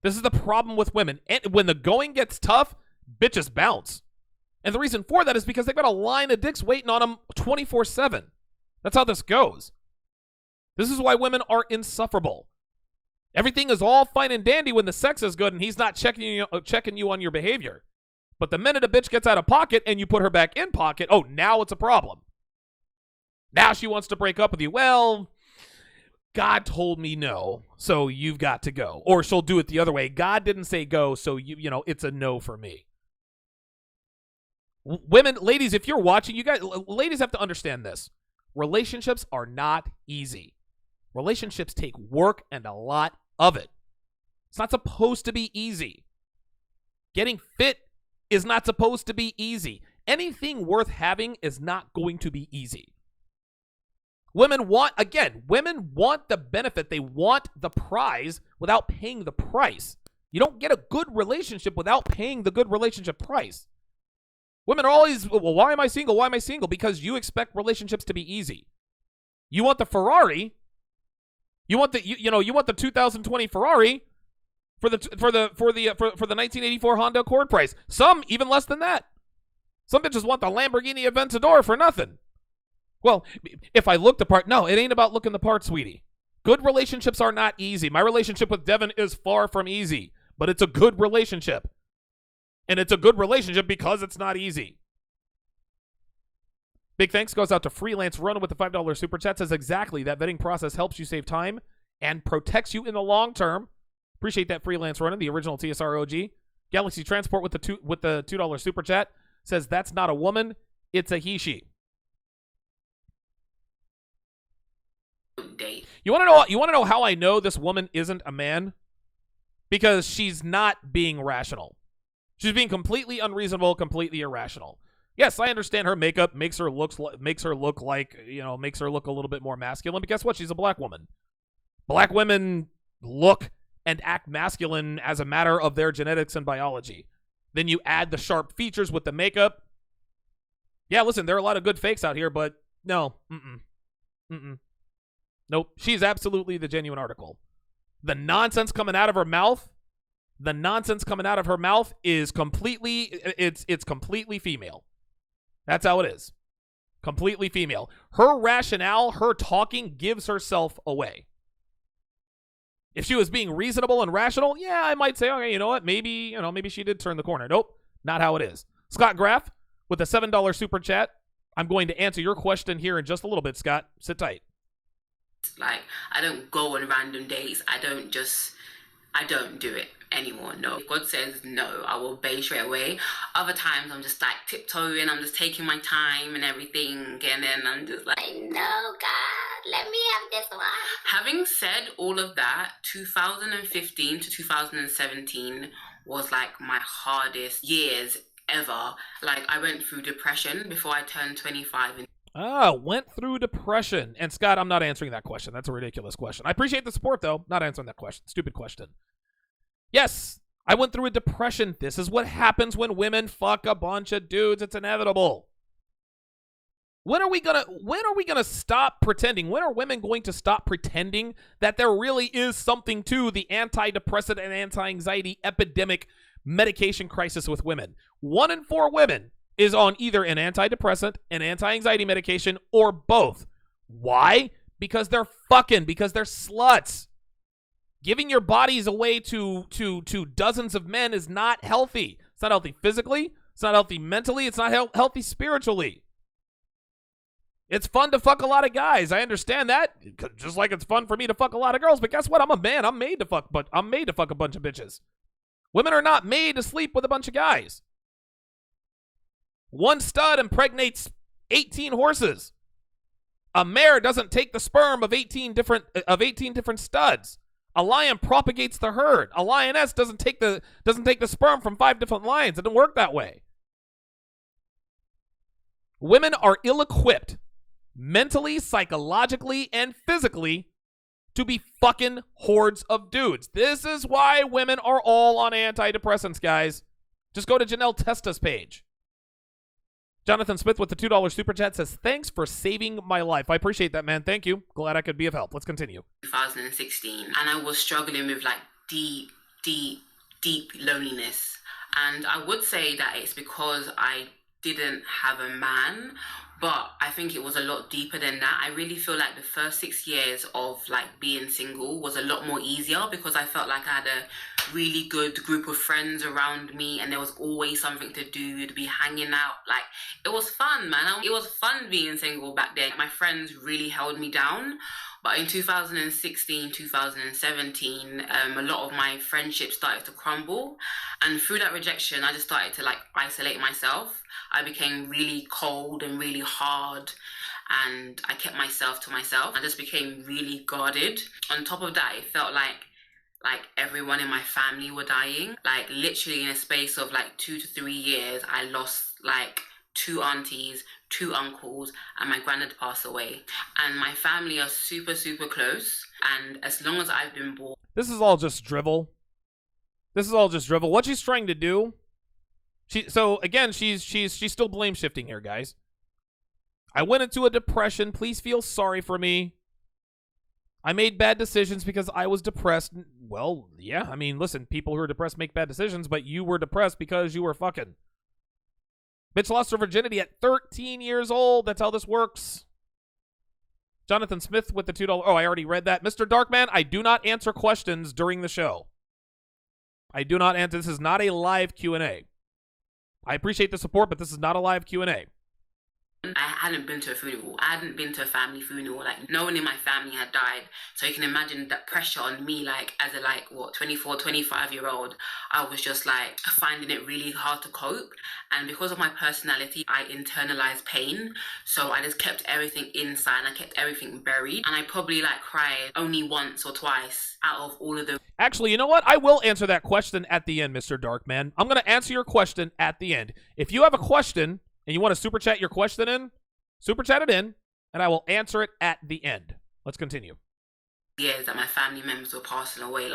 This is the problem with women. And when the going gets tough, bitches bounce. And the reason for that is because they've got a line of dicks waiting on them 24/7. That's how this goes. This is why women are insufferable. Everything is all fine and dandy when the sex is good and he's not checking you on your behavior. But the minute a bitch gets out of pocket and you put her back in pocket, oh, now it's a problem. Now she wants to break up with you. Well, God told me no, so you've got to go. Or she'll do it the other way. God didn't say go, so it's a no for me. Women, ladies, if you're watching, ladies have to understand this. Relationships are not easy. Relationships take work and a lot of it. It's not supposed to be easy. Getting fit is not supposed to be easy. Anything worth having is not going to be easy. Women want the benefit. They want the prize without paying the price. You don't get a good relationship without paying the good relationship price. Women are always, well, why am I single? Why am I single? Because you expect relationships to be easy. You want the Ferrari. You want the 2020 Ferrari for the 1984 Honda Accord price. Some even less than that. Some bitches want the Lamborghini Aventador for nothing. Well, if I look the part, no, it ain't about looking the part, sweetie. Good relationships are not easy. My relationship with Devin is far from easy, but it's a good relationship. And it's a good relationship because it's not easy. Big thanks goes out to Freelance Runner with the $5 super chat. Says exactly that vetting process helps you save time and protects you in the long term. Appreciate that, Freelance Runner, the original TSR OG. Galaxy Transport with the $2 super chat says that's not a woman, it's a he she. Date. You want to know how I know this woman isn't a man? Because she's not being rational. She's being completely unreasonable, completely irrational. Yes, I understand her makeup makes her look like, makes her look a little bit more masculine, but guess what? She's a black woman. Black women look and act masculine as a matter of their genetics and biology. Then you add the sharp features with the makeup. Yeah, listen, there are a lot of good fakes out here, but no. Nope. She's absolutely the genuine article. The nonsense coming out of her mouth is completely, it's completely female. That's how it is. Completely female. Her rationale, her talking gives herself away. If she was being reasonable and rational, yeah, I might say, okay, you know what? Maybe she did turn the corner. Nope, not how it is. Scott Graff with a $7 super chat. I'm going to answer your question here in just a little bit, Scott. Sit tight. Like, I don't go on random dates. I don't do it anymore. No. If God says no, I will obey straight away. Other times I'm just like tiptoeing, I'm just taking my time and everything, and then I'm just like, no, God, let me have this one. Having said all of that, 2015 to 2017 was like my hardest years ever. Like, I went through depression before I turned 25. Went through depression. And Scott, I'm not answering that question. That's a ridiculous question. I appreciate the support, though. Not answering that question. Stupid question. Yes, I went through a depression. This is what happens when women fuck a bunch of dudes. It's inevitable. When are we gonna stop pretending? When are women going to stop pretending that there really is something to the antidepressant and anti-anxiety epidemic medication crisis with women? 1 in 4 women is on either an antidepressant, an anti-anxiety medication, or both. Why? Because they're fucking, because they're sluts. Giving your bodies away to dozens of men is not healthy. It's not healthy physically. It's not healthy mentally. It's not healthy spiritually. It's fun to fuck a lot of guys. I understand that. Just like it's fun for me to fuck a lot of girls. But guess what? I'm a man. I'm made to fuck a bunch of bitches. Women are not made to sleep with a bunch of guys. One stud impregnates 18 horses. A mare doesn't take the sperm of 18 different studs. A lion propagates the herd. A lioness doesn't take the sperm from 5 different lions. It doesn't work that way. Women are ill-equipped mentally, psychologically, and physically to be fucking hordes of dudes. This is why women are all on antidepressants, guys. Just go to Janelle Testa's page. Jonathan Smith with the $2 super chat says, thanks for saving my life. I appreciate that, man. Thank you. Glad I could be of help. Let's continue. 2016, and I was struggling with like deep loneliness. And I would say that it's because I didn't have a man, but I think it was a lot deeper than that. I really feel like the first 6 years of like being single was a lot more easier because I felt like I had a really good group of friends around me and there was always something to do, to be hanging out. Like, it was fun, man. It was fun being single back then. My friends really held me down. But in 2016, 2017, a lot of my friendships started to crumble. And through that rejection, I just started to like isolate myself. I became really cold and really hard. And I kept myself to myself. I just became really guarded. On top of that, it felt like everyone in my family were dying. Like, literally in a space of like 2 to 3 years, I lost like 2 aunties, 2 uncles, and my granddad passed away. And my family are super, super close. And as long as I've been born... This is all just drivel. What she's trying to do... she's still blame shifting here, guys. I went into a depression. Please feel sorry for me. I made bad decisions because I was depressed. Well, yeah, I mean, listen, people who are depressed make bad decisions, but you were depressed because you were fucking. Bitch lost her virginity at 13 years old. That's how this works. Jonathan Smith with the $2. Oh, I already read that. Mr. Darkman, I do not answer questions during the show. I do not answer. This is not a live Q&A. I appreciate the support, but this is not a live Q&A. I hadn't been to a funeral. I hadn't been to a family funeral. Like, no one in my family had died. So you can imagine that pressure on me, like, as a, 24, 25-year-old. I was just, finding it really hard to cope. And because of my personality, I internalized pain. So I just kept everything inside and I kept everything buried. And I probably, cried only once or twice out of all of the... Actually, you know what? I will answer that question at the end, Mr. Darkman. I'm going to answer your question at the end. If you have a question and you want to super chat your question in, super chat it in, and I will answer it at the end. Let's continue. Years that my family members were passing away,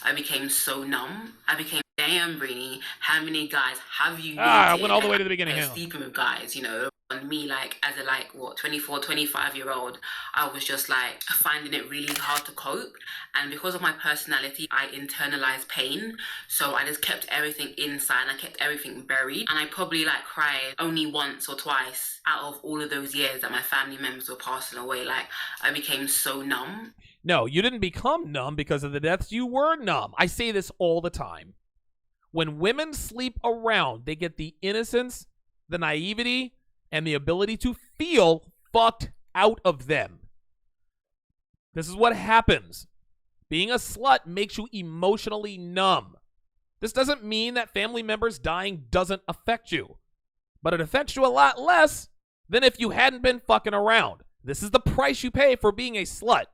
I became so numb. I became, damn, Breeny, how many guys have you dated? I went all the way to the beginning. Sleeping with guys, on me, as a 24, 25-year-old, I was just finding it really hard to cope. And because of my personality, I internalized pain. So I just kept everything inside and I kept everything buried. And I probably cried only once or twice out of all of those years that my family members were passing away. I became so numb. No, you didn't become numb because of the deaths. You were numb. I say this all the time. When women sleep around, they get the innocence, the naivety, and the ability to feel fucked out of them. This is what happens. Being a slut makes you emotionally numb. This doesn't mean that family members dying doesn't affect you, but it affects you a lot less than if you hadn't been fucking around. This is the price you pay for being a slut.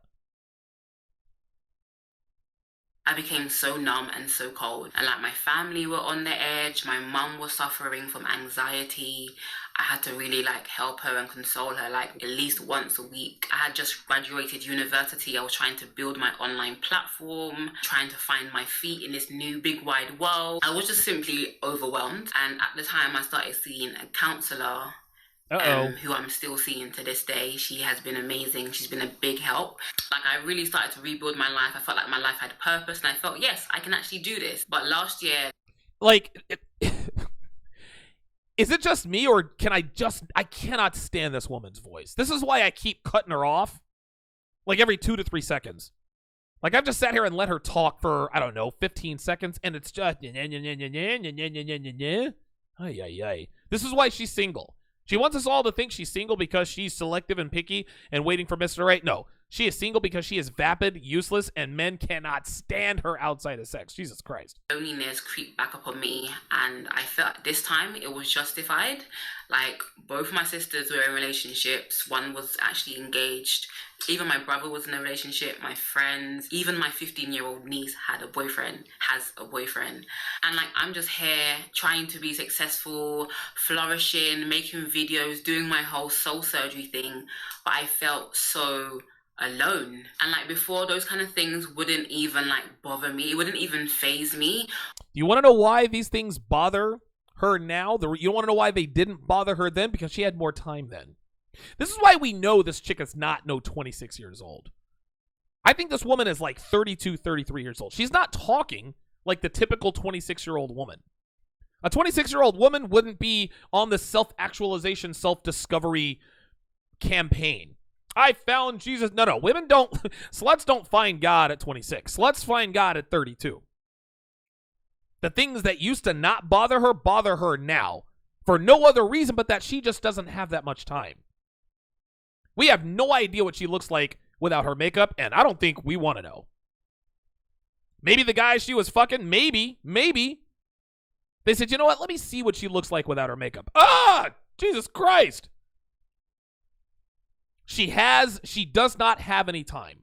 I became so numb and so cold. And my family were on the edge. My mum was suffering from anxiety. I had to really help her and console her at least once a week. I had just graduated university. I was trying to build my online platform, trying to find my feet in this new big wide world. I was just simply overwhelmed. And at the time I started seeing a counselor who I'm still seeing to this day. She has been amazing. She's been a big help. I really started to rebuild my life. I felt like my life had purpose and I felt, yes, I can actually do this. But last year... Is it just me or I cannot stand this woman's voice. This is why I keep cutting her off every 2 to 3 seconds. I've just sat here and let her talk for, 15 seconds and it's just... This is why she's single. She wants us all to think she's single because she's selective and picky and waiting for Mr. Right. No, she is single because she is vapid, useless, and men cannot stand her outside of sex. Jesus Christ. Loneliness creeped back up on me, and I felt this time it was justified. Both my sisters were in relationships. One was actually engaged. Even my brother was in a relationship. My friends, even my 15-year-old niece has a boyfriend. And I'm just here trying to be successful, flourishing, making videos, doing my whole soul surgery thing. But I felt so alone. And before, those kind of things wouldn't even bother me. It wouldn't even faze me. You want to know why these things bother her now? You want to know why they didn't bother her then? Because she had more time then. This is why we know this chick is not 26 years old. I think this woman is 32, 33 years old. She's not talking like the typical 26-year-old woman. A 26-year-old woman wouldn't be on the self-actualization, self-discovery campaign. I found Jesus. No, women don't, sluts don't find God at 26. Sluts find God at 32. The things that used to not bother her now for no other reason but that she just doesn't have that much time. We have no idea what she looks like without her makeup, and I don't think we want to know. Maybe the guy she was fucking, maybe. They said, you know what? Let me see what she looks like without her makeup. Jesus Christ. She does not have any time.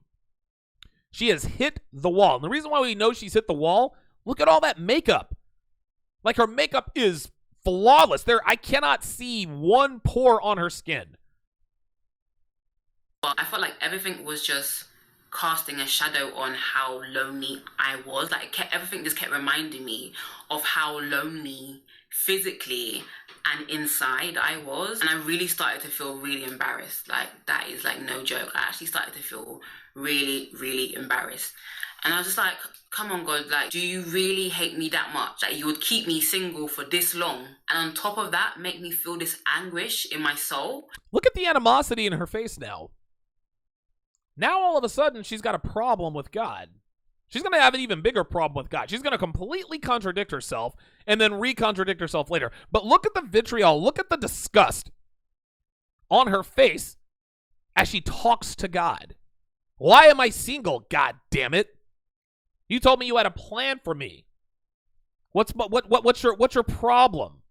She has hit the wall. And the reason why we know she's hit the wall, look at all that makeup. Her makeup is flawless. I cannot see one pore on her skin. I felt everything was just casting a shadow on how lonely I was. Everything just kept reminding me of how lonely physically and inside I was. And I really started to feel really embarrassed. That is no joke. I actually started to feel really, really embarrassed. And I was just come on, God, do you really hate me that much? You would keep me single for this long. And on top of that, make me feel this anguish in my soul. Look at the animosity in her face now. Now, all of a sudden, she's got a problem with God. She's going to have an even bigger problem with God. She's going to completely contradict herself and then re-contradict herself later. But look at the vitriol. Look at the disgust. on her face as she talks to God. Why am I single? God damn it. You told me you had a plan for me. What's your problem?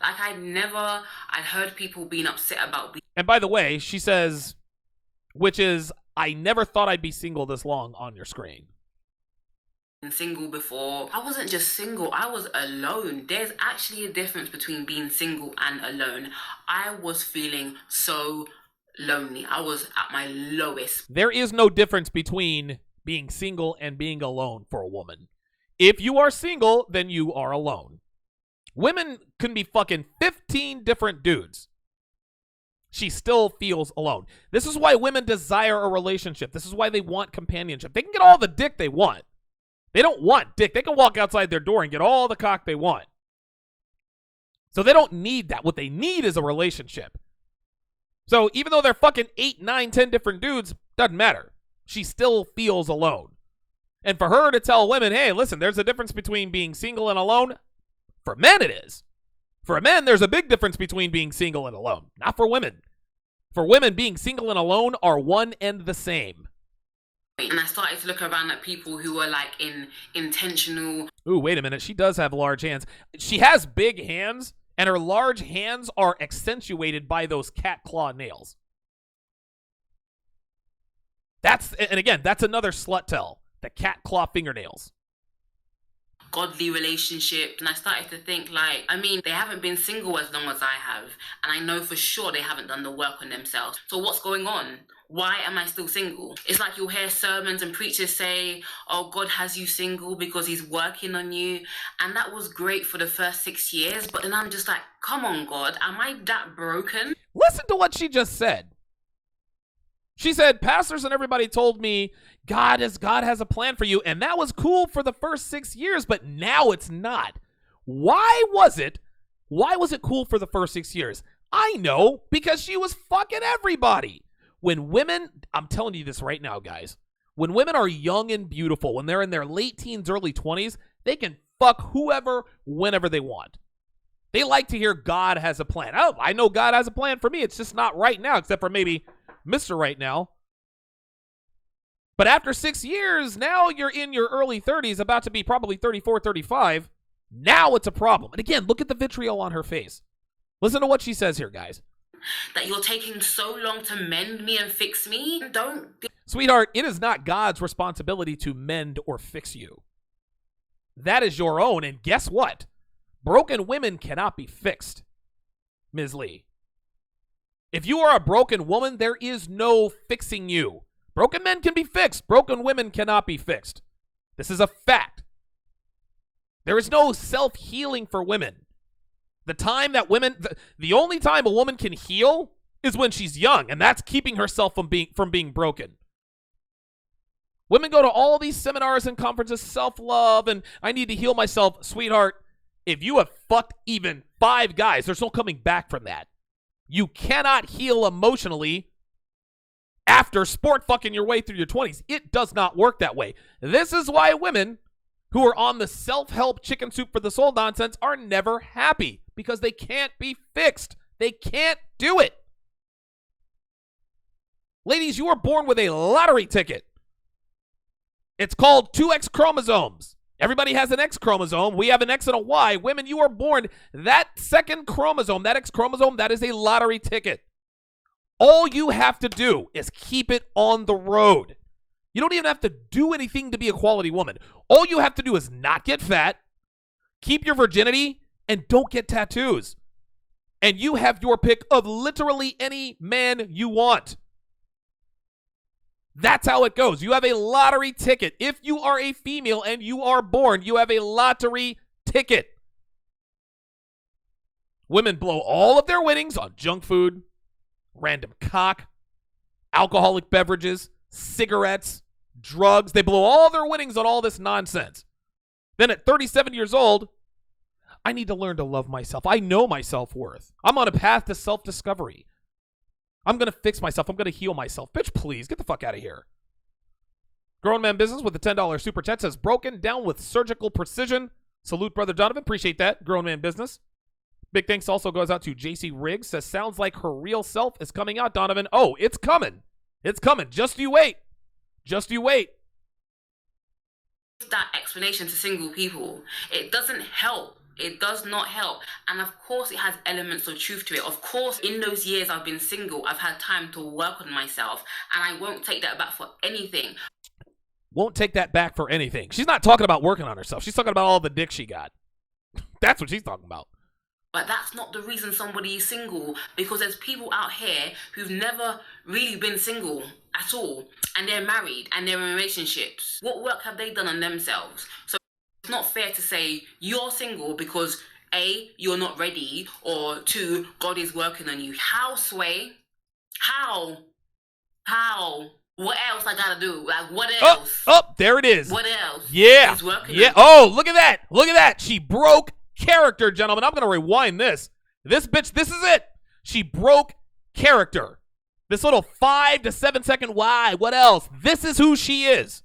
Like I'd heard people being upset about being And by the way, she says, which is, I never thought I'd be single this long on your screen. single before. I wasn't just single, I was alone. There's actually a difference between being single and alone. I was feeling so lonely. I was at my lowest. There is no difference between being single and being alone for a woman. If you are single, then you are alone. Women can be fucking 15 different dudes. She still feels alone. This is why women desire a relationship. This is why they want companionship. They can get all the dick they want. They don't want dick. They can walk outside their door and get all the cock they want. So they don't need that. What they need is a relationship. So even though they're fucking 8, 9, 10 different dudes, doesn't matter. She still feels alone. And for her to tell women, hey, listen, there's a difference between being single and alone. For men, it is. For men, there's a big difference between being single and alone. Not for women. For women, being single and alone are one and the same. And I started to look around at people who were like in intentional. Ooh, wait a minute. She does have large hands. She has big hands, and her large hands are accentuated by those cat claw nails. And again, that's another slut tell. The cat claw fingernails. Godly relationship. And I started to think like, I mean, they haven't been single as long as I have. And I know for sure they haven't done the work on themselves. So what's going on? Why am I still single? It's like you'll hear sermons and preachers say, oh, God has you single because he's working on you. And that was great for the first 6 years. But then I'm just like, come on, God, am I that broken? Listen to what she just said. She said, pastors and everybody told me God has a plan for you. And that was cool for the first 6 years, but now it's not. Why was it cool for the first 6 years? I know, because she was fucking everybody. When women, I'm telling you this right now, guys, when women are young and beautiful, when they're in their late teens, early 20s, they can fuck whoever, whenever they want. They like to hear God has a plan. Oh, I know God has a plan for me. It's just not right now, except for maybe Mr. Right Now. But after 6 years, now you're in your early 30s, about to be probably 34, 35. Now it's a problem. And again, look at the vitriol on her face. Listen to what she says here, guys. That you're taking so long to mend me and fix me. Don't. Sweetheart, it is not God's responsibility to mend or fix you. That is your own. And guess what? Broken women cannot be fixed, Ms. Lee. If you are a broken woman, there is no fixing you. Broken men can be fixed. Broken women cannot be fixed. This is a fact. There is no self-healing for women. The time that women, the only time a woman can heal is when she's young, and that's keeping herself from being broken. Women go to all these seminars and conferences, self-love, and I need to heal myself. Sweetheart, if you have fucked even 5 guys, there's no coming back from that. You cannot heal emotionally after sport fucking your way through your 20s. It does not work that way. This is why women who are on the self-help chicken soup for the soul nonsense are never happy, because they can't be fixed. They can't do it. Ladies, you were born with a lottery ticket. It's called 2 X chromosomes. Everybody has an X chromosome. We have an X and a Y. Women, you are born, that second chromosome, that X chromosome, that is a lottery ticket. All you have to do is keep it on the road. You don't even have to do anything to be a quality woman. All you have to do is not get fat, keep your virginity, and don't get tattoos. And you have your pick of literally any man you want. That's how it goes. You have a lottery ticket. If you are a female and you are born, you have a lottery ticket. Women blow all of their winnings on junk food, random cock, alcoholic beverages, cigarettes, drugs. They blow all their winnings on all this nonsense. Then at 37 years old, I need to learn to love myself. I know my self-worth. I'm on a path to self-discovery. I'm going to fix myself. I'm going to heal myself. Bitch, please, get the fuck out of here. Grown Man Business with a $10 super chat says, broken down with surgical precision. Salute, Brother Donovan. Appreciate that. Grown Man Business. Big thanks also goes out to JC Riggs. Says, sounds like her real self is coming out, Donovan. Oh, it's coming. It's coming. Just you wait. Just you wait. That explanation to single people, it doesn't help. It does not help. And of course it has elements of truth to it. Of course, in those years I've been single, I've had time to work on myself, and I won't take that back for anything. Won't take that back for anything. She's not talking about working on herself. She's talking about all the dick she got. That's what she's talking about. But that's not the reason somebody is single, because there's people out here who've never really been single at all, and they're married and they're in relationships. What work have they done on themselves? So it's not fair to say you're single because A, you're not ready, or 2, God is working on you. How, Sway? How? What else I gotta do? Like, what else? Oh, there it is. What else? Yeah. He's working Yeah. on you. Oh, look at that. Look at that. She broke character, gentlemen. I'm going to rewind this. This bitch, this is it. She broke character. This little 5 to 7 second why. What else? This is who she is.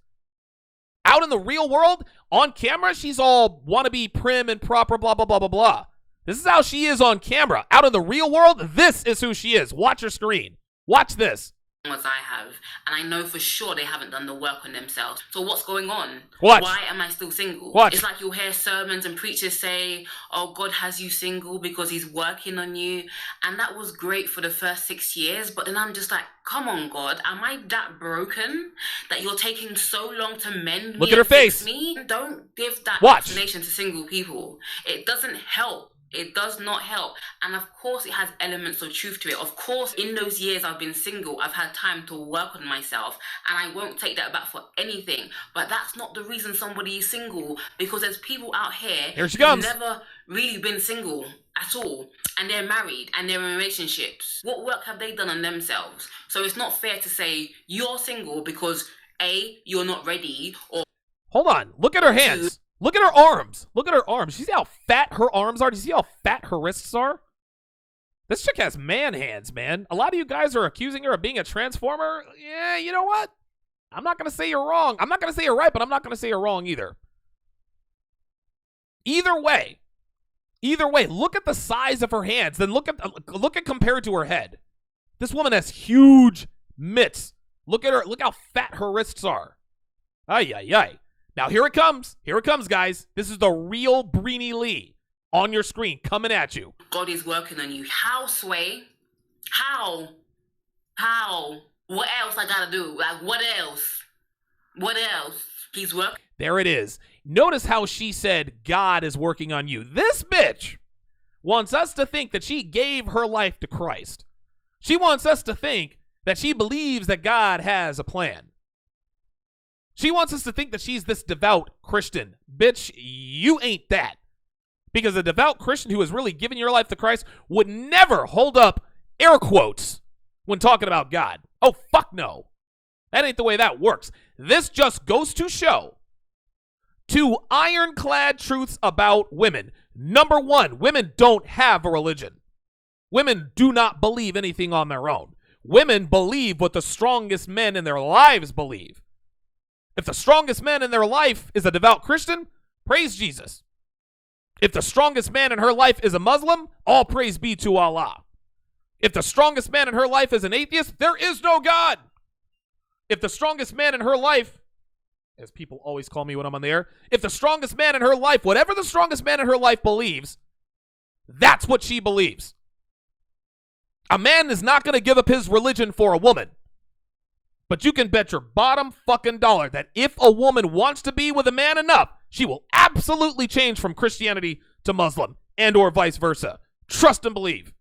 Out in the real world, on camera, she's all wannabe prim and proper, blah, blah, blah, blah, blah. This is how she is on camera. Out in the real world, this is who she is. Watch her screen. Watch this. As I have, and I know for sure they haven't done the work on themselves. So what's going on? Watch. Why am I still single? Watch. It's like you'll hear sermons and preachers say, oh, God has you single because he's working on you. And that was great for the first 6 years, but then I'm just like, come on, God, am I that broken that you're taking so long to mend me? Look at her face. Me? Don't give that Watch. explanation to single people. It doesn't help. It does not help. And of course it has elements of truth to it. Of course, in those years I've been single, I've had time to work on myself, and I won't take that back for anything. But that's not the reason somebody is single, because there's people out here Here she comes. who've never really been single at all, and they're married and they're in relationships. What work have they done on themselves? So it's not fair to say you're single because A, you're not ready, or Hold on. Look at her hands. Look at her arms. Look at her arms. You see how fat her arms are? Do you see how fat her wrists are? This chick has man hands, man. A lot of you guys are accusing her of being a transformer. Yeah, you know what? I'm not going to say you're wrong. I'm not going to say you're right, but I'm not going to say you're wrong either. Either way, look at the size of her hands. Then look at compared to her head. This woman has huge mitts. Look at her. Look how fat her wrists are. Ay, ay, ay. Now, here it comes. Here it comes, guys. This is the real Breeny Lee on your screen coming at you. God is working on you. How, Sway? How? What else I gotta do? Like, what else? What else? He's working. There it is. Notice how she said God is working on you. This bitch wants us to think that she gave her life to Christ. She wants us to think that she believes that God has a plan. She wants us to think that she's this devout Christian. Bitch, you ain't that. Because a devout Christian who has really given your life to Christ would never hold up air quotes when talking about God. Oh, fuck no. That ain't the way that works. This just goes to show 2 ironclad truths about women. Number 1, women don't have a religion. Women do not believe anything on their own. Women believe what the strongest men in their lives believe. If the strongest man in their life is a devout Christian, praise Jesus. If the strongest man in her life is a Muslim, all praise be to Allah. If the strongest man in her life is an atheist, there is no God. If the strongest man in her life, as people always call me when I'm on the air, if the strongest man in her life, whatever the strongest man in her life believes, that's what she believes. A man is not going to give up his religion for a woman. But you can bet your bottom fucking dollar that if a woman wants to be with a man enough, she will absolutely change from Christianity to Muslim and or vice versa. Trust and believe.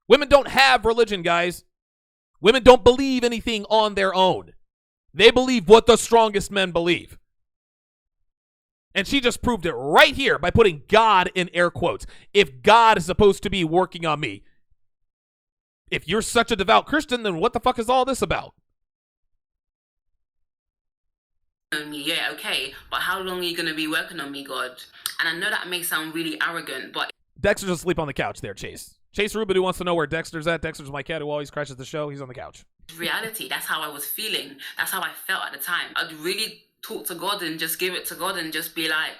Women don't have religion, guys. Women don't believe anything on their own. They believe what the strongest men believe. And she just proved it right here by putting God in air quotes. If God is supposed to be working on me. If you're such a devout Christian, then what the fuck is all this about? Yeah, okay, but how long are you going to be working on me, God? And I know that may sound really arrogant, but Dexter's asleep on the couch there, Chase. Chase Rubin, who wants to know where Dexter's at. Dexter's my cat who always crashes the show. He's on the couch. reality, that's how I was feeling. That's how I felt at the time. I'd really talk to God and just give it to God and just be like,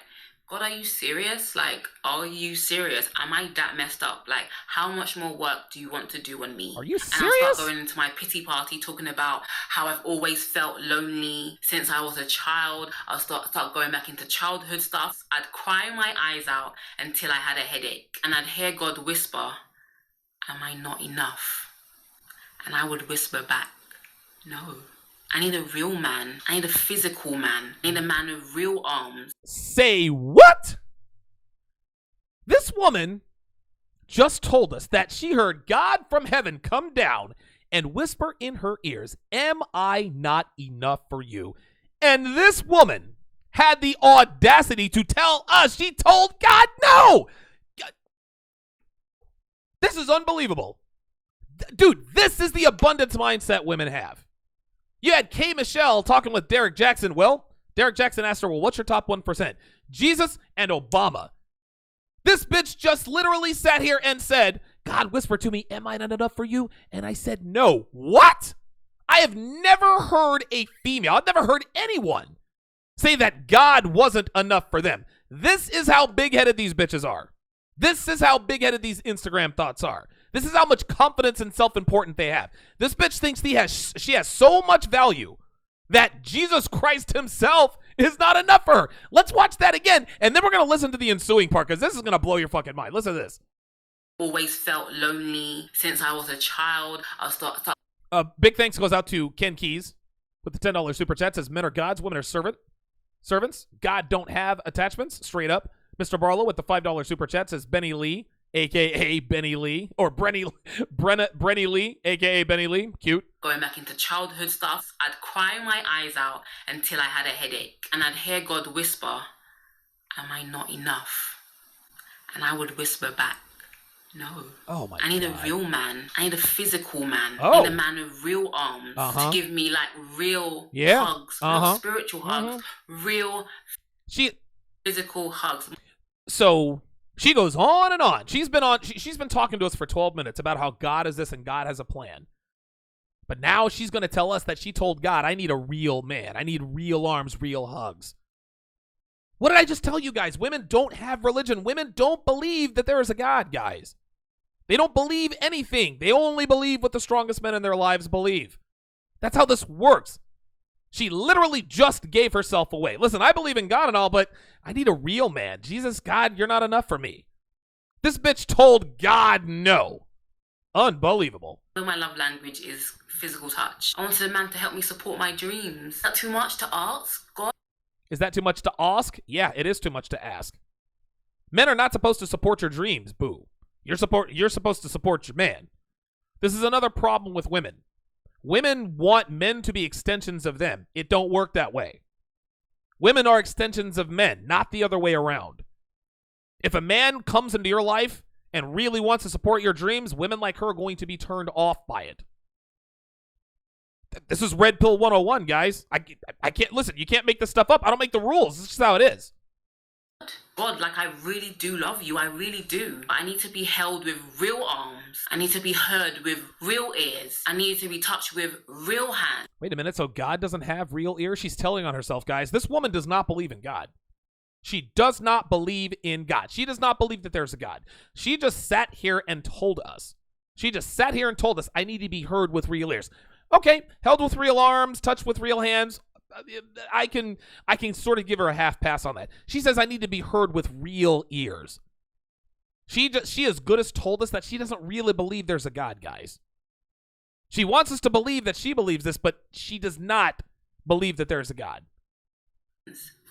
God, are you serious? Like, are you serious? Am I that messed up? Like, how much more work do you want to do on me? Are you And I'll start serious? going into my pity party, talking about how I've always felt lonely since I was a child. I'll start going back into childhood stuff. I'd cry my eyes out until I had a headache. And I'd hear God whisper, am I not enough? And I would whisper back, no. I need a real man. I need a physical man. I need a man with real arms. Say what? This woman just told us that she heard God from heaven come down and whisper in her ears, am I not enough for you? And this woman had the audacity to tell us she told God no. This is unbelievable. Dude, this is the abundance mindset women have. You had K. Michelle talking with Derek Jackson. Well, Derek Jackson asked her, well, what's your top 1%? Jesus and Obama. This bitch just literally sat here and said, God whispered to me, am I not enough for you? And I said, no. What? I have never heard a female, I've never heard anyone say that God wasn't enough for them. This is how big-headed these bitches are. This is how big-headed these Instagram thoughts are. This is how much confidence and self-importance they have. This bitch thinks she has so much value that Jesus Christ himself is not enough for her. Let's watch that again, and then we're going to listen to the ensuing part because this is going to blow your fucking mind. Listen to this. Always felt lonely since I was a child. I'll start big thanks goes out to Ken Keys with the $10 super chat. Says men are gods, women are servants. God don't have attachments. Straight up. Mr. Barlow with the $5 super chat says Brini Lee, a.k.a. Brini Lee, or Breeny Lee, a.k.a. Brini Lee. Cute. Going back into childhood stuff, I'd cry my eyes out until I had a headache. And I'd hear God whisper, am I not enough? And I would whisper back, no. Oh my God. I need a real man. I need a physical man. Oh. I need a man with real arms to give me like real hugs, real spiritual hugs, real physical hugs. So she goes on and on. She's been talking to us for 12 minutes about how God is this and God has a plan. But now she's going to tell us that she told God, I need a real man. I need real arms, real hugs. What did I just tell you guys? Women don't have religion. Women don't believe that there is a God, guys. They don't believe anything. They only believe what the strongest men in their lives believe. That's how this works. She literally just gave herself away. Listen, I believe in God and all, but I need a real man. Jesus, God, you're not enough for me. This bitch told God no. Unbelievable. My love language is physical touch. I wanted a man to help me support my dreams. Is that too much to ask? God? Is that too much to ask? Yeah, it is too much to ask. Men are not supposed to support your dreams, boo. You're supposed to support your man. This is another problem with women. Women want men to be extensions of them. It don't work that way. Women are extensions of men, not the other way around. If a man comes into your life and really wants to support your dreams, women like her are going to be turned off by it. This is Red Pill 101, guys. I can't, listen, you can't make this stuff up. I don't make the rules. This is just how it is. God, like I really do love you. I really do. I need to be held with real arms. I need to be heard with real ears. I need to be touched with real hands. Wait a minute, so God doesn't have real ears? She's telling on herself, guys. This woman does not believe in God. She does not believe in God. She does not believe that there's a God. She just sat here and told us. I need to be heard with real ears. Okay, held with real arms, touched with real hands. I can sort of give her a half pass on that. She says I need to be heard with real ears. She as good as told us that she doesn't really believe there's a God, guys. She wants us to believe that she believes this, but she does not believe that there's a God.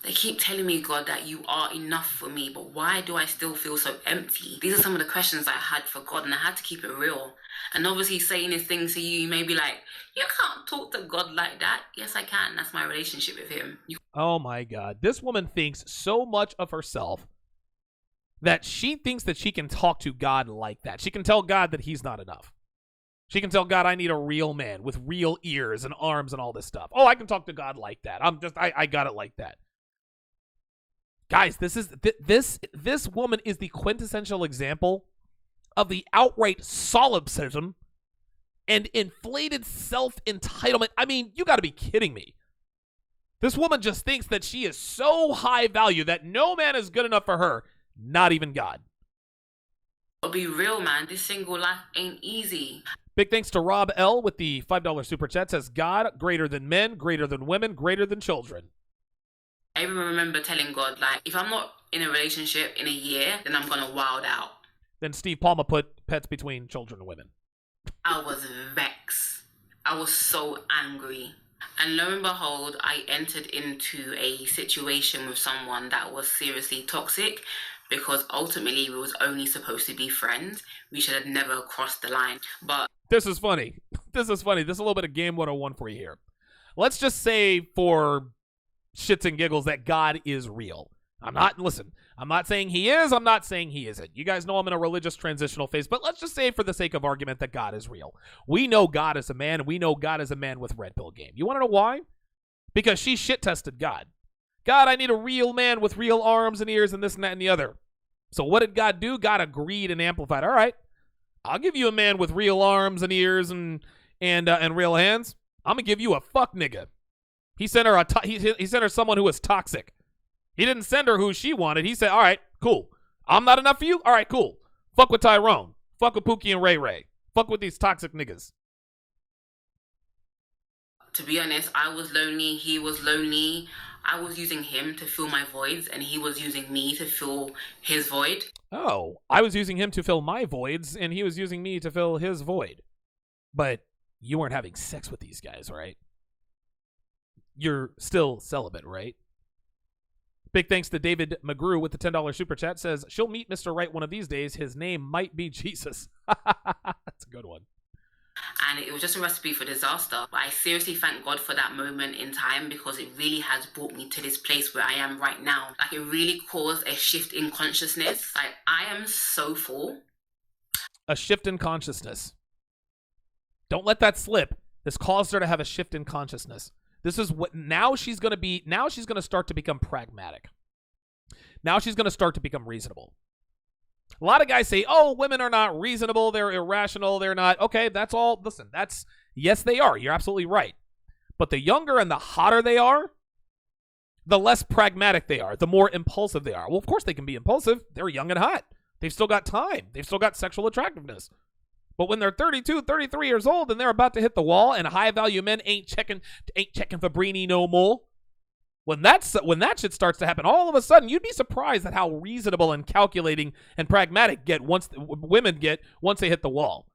They keep telling me, God, that you are enough for me, but why do I still feel so empty? These are some of the questions I had for God, and I had to keep it real. And obviously saying this thing to you, you may be like, you can't talk to God like that. Yes, I can. That's my relationship with him. Oh my God. This woman thinks so much of herself that she thinks that she can talk to God like that. She can tell God that he's not enough. She can tell God, I need a real man with real ears and arms and all this stuff. Oh, I can talk to God like that. I got it like that. Guys, this woman is the quintessential example of the outright solipsism and inflated self-entitlement. I mean, you got to be kidding me. This woman just thinks that she is so high value that no man is good enough for her, not even God. I'll be real, man. This single life ain't easy. Big thanks to Rob L with the $5 super chat. Says God greater than men, greater than women, greater than children. I even remember telling God, like, if I'm not in a relationship in a year, then I'm gonna wild out. Then Steve Palma put pets between children and women. I was vexed. I was so angry. And lo and behold, I entered into a situation with someone that was seriously toxic, because ultimately we was only supposed to be friends. We should have never crossed the line. But this is funny. This is funny. This is a little bit of game 101 for you here. Let's just say for shits and giggles that God is real. I'm not saying he is. I'm not saying he isn't. You guys know I'm in a religious transitional phase, but let's just say for the sake of argument that God is real. We know God is a man, and we know God is a man with red pill game. You want to know why? Because she shit tested God. God, I need a real man with real arms and ears and this and that and the other. So what did God do? God agreed and amplified. All right, I'll give you a man with real arms and ears and real hands. I'm gonna give you a fuck nigga. He sent her he sent her someone who was toxic. He didn't send her who she wanted. He said, all right, cool. I'm not enough for you? All right, cool. Fuck with Tyrone. Fuck with Pookie and Ray Ray. Fuck with these toxic niggas. to be honest, I was lonely. He was lonely. I was using him to fill my voids, and he was using me to fill his void. Oh, I was using him to fill my voids, and he was using me to fill his void. But you weren't having sex with these guys, right? You're still celibate, right? Big thanks to David McGrew with the $10 super chat. Says, she'll meet Mr. Right one of these days. His name might be Jesus. That's a good one. And it was just a recipe for disaster. But I seriously thank God for that moment in time, because it really has brought me to this place where I am right now. Like, it really caused a shift in consciousness. Like, I am so full. A shift in consciousness. Don't let that slip. This caused her to have a shift in consciousness. This is what now she's going to start to become pragmatic. Now she's going to start to become reasonable. A lot of guys say, oh, women are not reasonable. They're irrational. They're not. Okay, that's all. Listen, yes, they are. You're absolutely right. But the younger and the hotter they are, the less pragmatic they are, the more impulsive they are. Well, of course they can be impulsive. They're young and hot. They've still got time. They've still got sexual attractiveness. But when they're 32, 33 years old and they're about to hit the wall and high-value men ain't checking for Breeny no more, when that shit starts to happen, all of a sudden you'd be surprised at how reasonable and calculating and pragmatic women get once they hit the wall.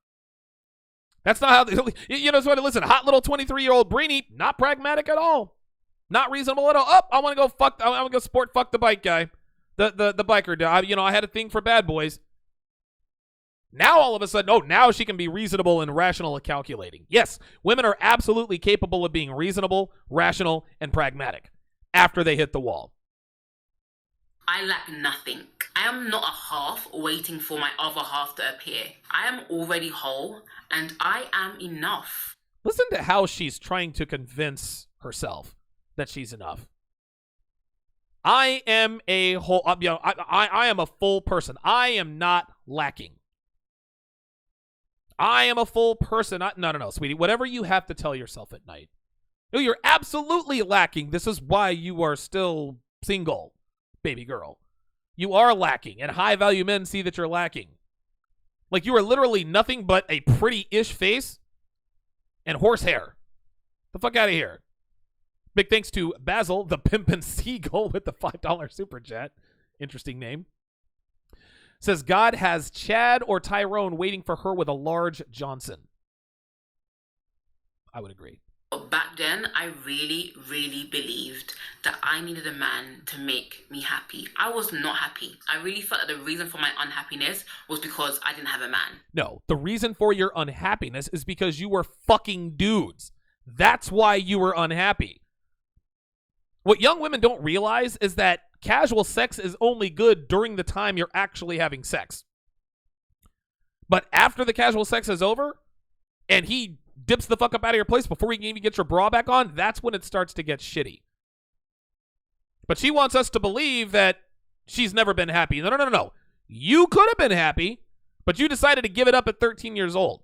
That's not how you know. So listen, hot little 23-year-old Breeny, not pragmatic at all, not reasonable at all. Oh, I want to go fuck. I want to go sport fuck the bike guy, the biker. I had a thing for bad boys. Now all of a sudden, now she can be reasonable and rational and calculating. Yes, women are absolutely capable of being reasonable, rational, and pragmatic after they hit the wall. I lack nothing. I am not a half waiting for my other half to appear. I am already whole, and I am enough. Listen to how she's trying to convince herself that she's enough. I am a whole, I am a full person. I am not lacking. I am a full person. No, sweetie. Whatever you have to tell yourself at night. No, you're absolutely lacking. This is why you are still single, baby girl. You are lacking, and high-value men see that you're lacking. Like, you are literally nothing but a pretty-ish face and horsehair. The fuck out of here. Big thanks to Basil, the Pimpin' Seagull, with the $5 super chat. Interesting name. Says, God has Chad or Tyrone waiting for her with a large Johnson. I would agree. Back then, I really, really believed that I needed a man to make me happy. I was not happy. I really felt that the reason for my unhappiness was because I didn't have a man. No, the reason for your unhappiness is because you were fucking dudes. That's why you were unhappy. What young women don't realize is that casual sex is only good during the time you're actually having sex. But after the casual sex is over, and he dips the fuck up out of your place before you can even get your bra back on, that's when it starts to get shitty. But she wants us to believe that she's never been happy. No. You could have been happy, but you decided to give it up at 13 years old.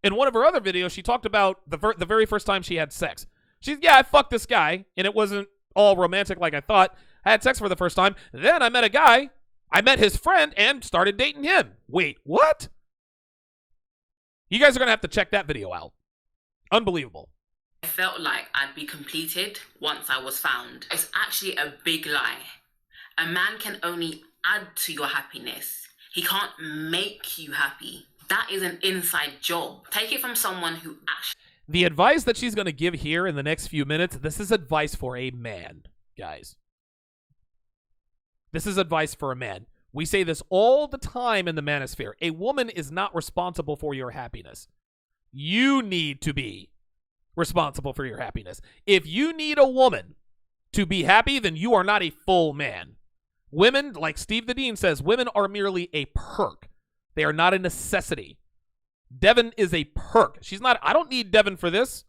In one of her other videos, she talked about the very first time she had sex. I fucked this guy, and it wasn't all romantic like I thought. I had sex for the first time. Then I met a guy. I met his friend and started dating him. Wait, what? You guys are going to have to check that video out. Unbelievable. I felt like I'd be completed once I was found. It's actually a big lie. A man can only add to your happiness. He can't make you happy. That is an inside job. Take it from someone who actually... The advice that she's going to give here in the next few minutes, this is advice for a man, guys. This is advice for a man. We say this all the time in the manosphere. A woman is not responsible for your happiness. You need to be responsible for your happiness. If you need a woman to be happy, then you are not a full man. Women, like Steve the Dean says, women are merely a perk. They are not a necessity. Devin is a perk. She's not, I don't need Devin for this.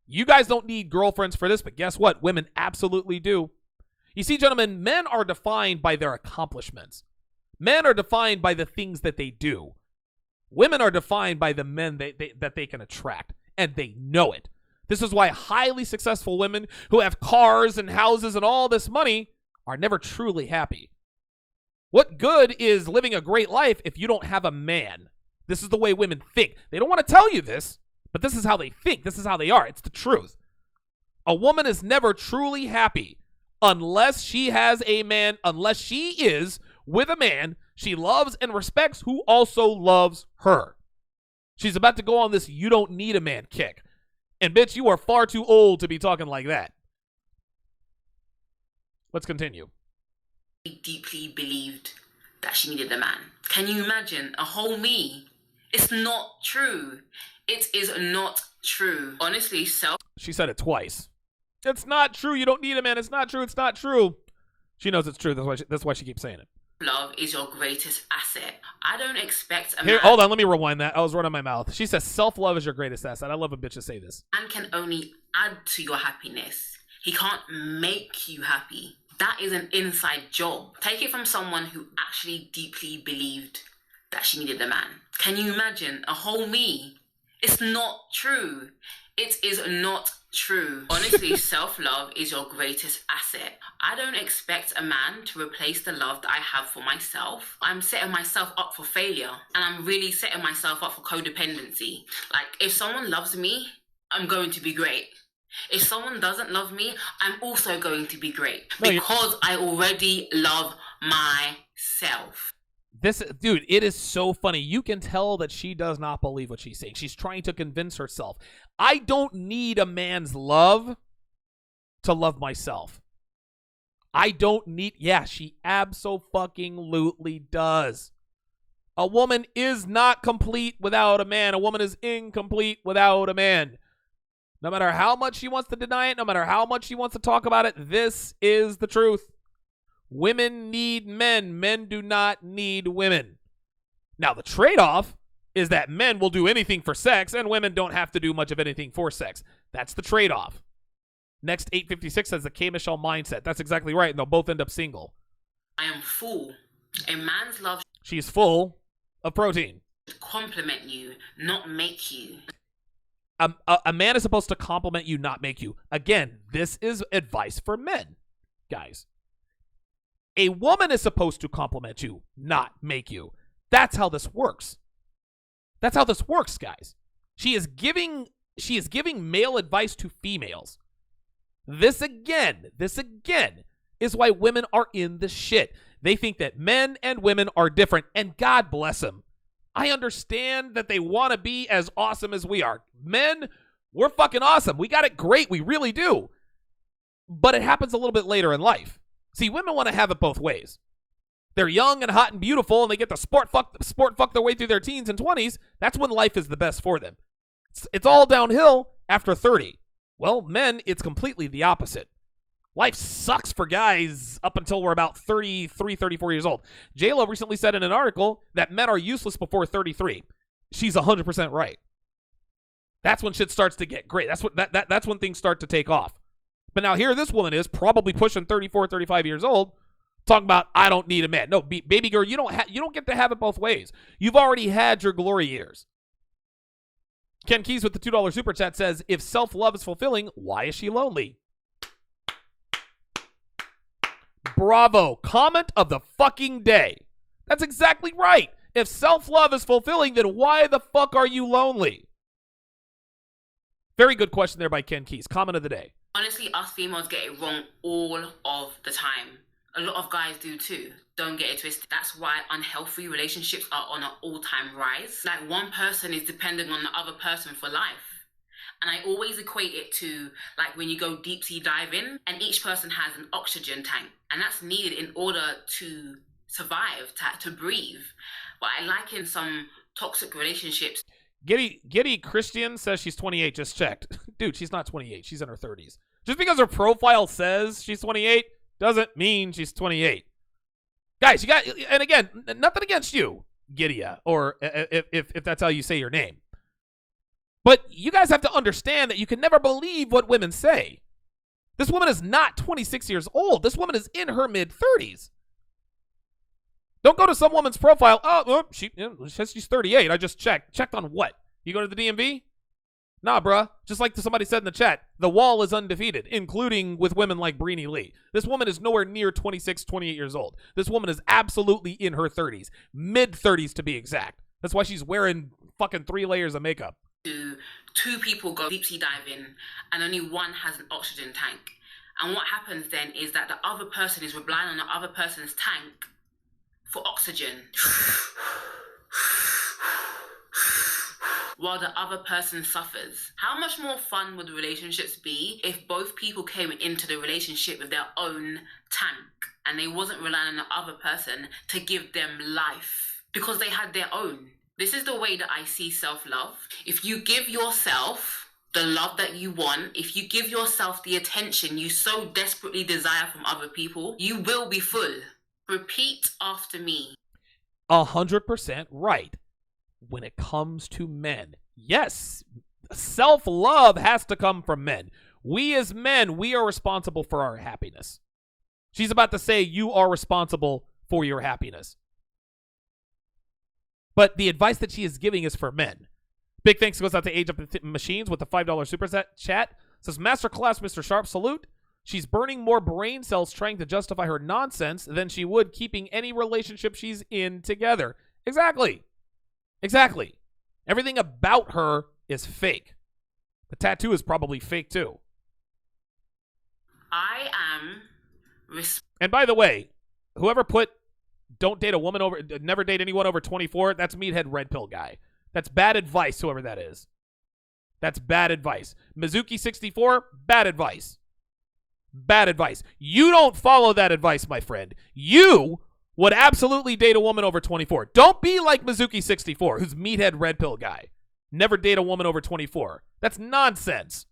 You guys don't need girlfriends for this, but guess what? Women absolutely do. You see, gentlemen, men are defined by their accomplishments. Men are defined by the things that they do. Women are defined by the men that they can attract, and they know it. This is why highly successful women who have cars and houses and all this money are never truly happy. What good is living a great life if you don't have a man? This is the way women think. They don't want to tell you this, but this is how they think. This is how they are. It's the truth. A woman is never truly happy unless she has a man, unless she is with a man she loves and respects who also loves her. She's about to go on this "you don't need a man" kick. And bitch, you are far too old to be talking like that. Let's continue. She deeply believed that she needed a man. Can you imagine a whole me? It's not true. It is not true. Honestly, She said it twice. It's not true. You don't need a man. It's not true. It's not true. She knows it's true. That's why she keeps saying it. Love is your greatest asset. I don't expect a Here, man... hold on. Let me rewind that. I was running my mouth. She says self-love is your greatest asset. I love a bitch to say this. Man can only add to your happiness. He can't make you happy. That is an inside job. Take it from someone who actually deeply believed that she needed a man. Can you imagine a whole me? It's not true. It is not true. Honestly, self-love is your greatest asset. I don't expect a man to replace the love that I have for myself. I'm setting myself up for failure, and I'm really setting myself up for codependency. Like, if someone loves me, I'm going to be great. If someone doesn't love me, I'm also going to be great because I already love myself. This, dude, it is so funny. You can tell that she does not believe what she's saying. She's trying to convince herself. I don't need a man's love to love myself. I don't need, yeah, she abso-fucking-lutely does. A woman is not complete without a man. A woman is incomplete without a man. No matter how much she wants to deny it, no matter how much she wants to talk about it, this is the truth. Women need men. Men do not need women. Now, the trade-off is that men will do anything for sex, and women don't have to do much of anything for sex. That's the trade-off. Next 856 says the K. Michelle mindset. That's exactly right, and they'll both end up single. I am full. A man's love... She's full of protein. ...compliment you, not make you. A man is supposed to compliment you, not make you. Again, this is advice for men, guys. A woman is supposed to compliment you, not make you. That's how this works. That's how this works, guys. She is giving male advice to females. This again is why women are in the shit. They think that men and women are different, and God bless them. I understand that they want to be as awesome as we are. Men, we're fucking awesome. We got it great. We really do. But it happens a little bit later in life. See, women want to have it both ways. They're young and hot and beautiful, and they get to sport fuck their way through their teens and 20s. That's when life is the best for them. It's all downhill after 30. Well, men, it's completely the opposite. Life sucks for guys up until we're about 33, 34 years old. J-Lo recently said in an article that men are useless before 33. She's 100% right. That's when shit starts to get great. That's when things start to take off. But now here this woman is probably pushing 34, 35 years old, talking about, I don't need a man. No, baby girl, you don't get to have it both ways. You've already had your glory years. Ken Keys with the $2 super chat says, if self-love is fulfilling, why is she lonely? Bravo. Comment of the fucking day. That's exactly right. If self-love is fulfilling, then why the fuck are you lonely? Very good question there by Ken Keys. Comment of the day. Honestly, us females get it wrong all of the time. A lot of guys do too. Don't get it twisted. That's why unhealthy relationships are on an all-time rise. Like, one person is dependent on the other person for life. And I always equate it to, like, when you go deep sea diving and each person has an oxygen tank. And that's needed in order to survive, to breathe. But I liken some toxic relationships. Giddy Christian says she's 28. Just checked. Dude, she's not 28. She's in her 30s. Just because her profile says she's 28 doesn't mean she's 28. Guys, you got, and again, nothing against you, Gidea, or if that's how you say your name. But you guys have to understand that you can never believe what women say. This woman is not 26 years old. This woman is in her mid-30s. Don't go to some woman's profile. Oh, she says she's 38. I just checked. Checked on what? You go to the DMV? Nah, bruh. Just like somebody said in the chat, the wall is undefeated, including with women like Breeny Lee. This woman is nowhere near 26, 28 years old. This woman is absolutely in her 30s. Mid-30s to be exact. That's why she's wearing fucking 3 layers of makeup. Two people go deep sea diving and only one has an oxygen tank. And what happens then is that the other person is relying on the other person's tank for oxygen while the other person suffers. How much more fun would relationships be if both people came into the relationship with their own tank and they wasn't relying on the other person to give them life because they had their own? This is the way that I see self-love. If you give yourself the love that you want, if you give yourself the attention you so desperately desire from other people, you will be full. Repeat after me. 100% right. When it comes to men, yes, self-love has to come from men. We as men, we are responsible for our happiness. She's about to say you are responsible for your happiness. But the advice that she is giving is for men. Big thanks goes out to Age of the Machines with the $5 super chat. Says, Masterclass, Mr. Sharpe, salute. She's burning more brain cells trying to justify her nonsense than she would keeping any relationship she's in together. Exactly. Everything about her is fake. The tattoo is probably fake too. I am... And by the way, whoever put don't date a woman over, never date anyone over 24, that's Meathead Red Pill guy. That's bad advice, whoever that is. That's bad advice. Mizuki64, bad advice. Bad advice. You don't follow that advice, my friend. You would absolutely date a woman over 24. Don't be like Mizuki64, who's Meathead Red Pill guy. Never date a woman over 24. That's nonsense.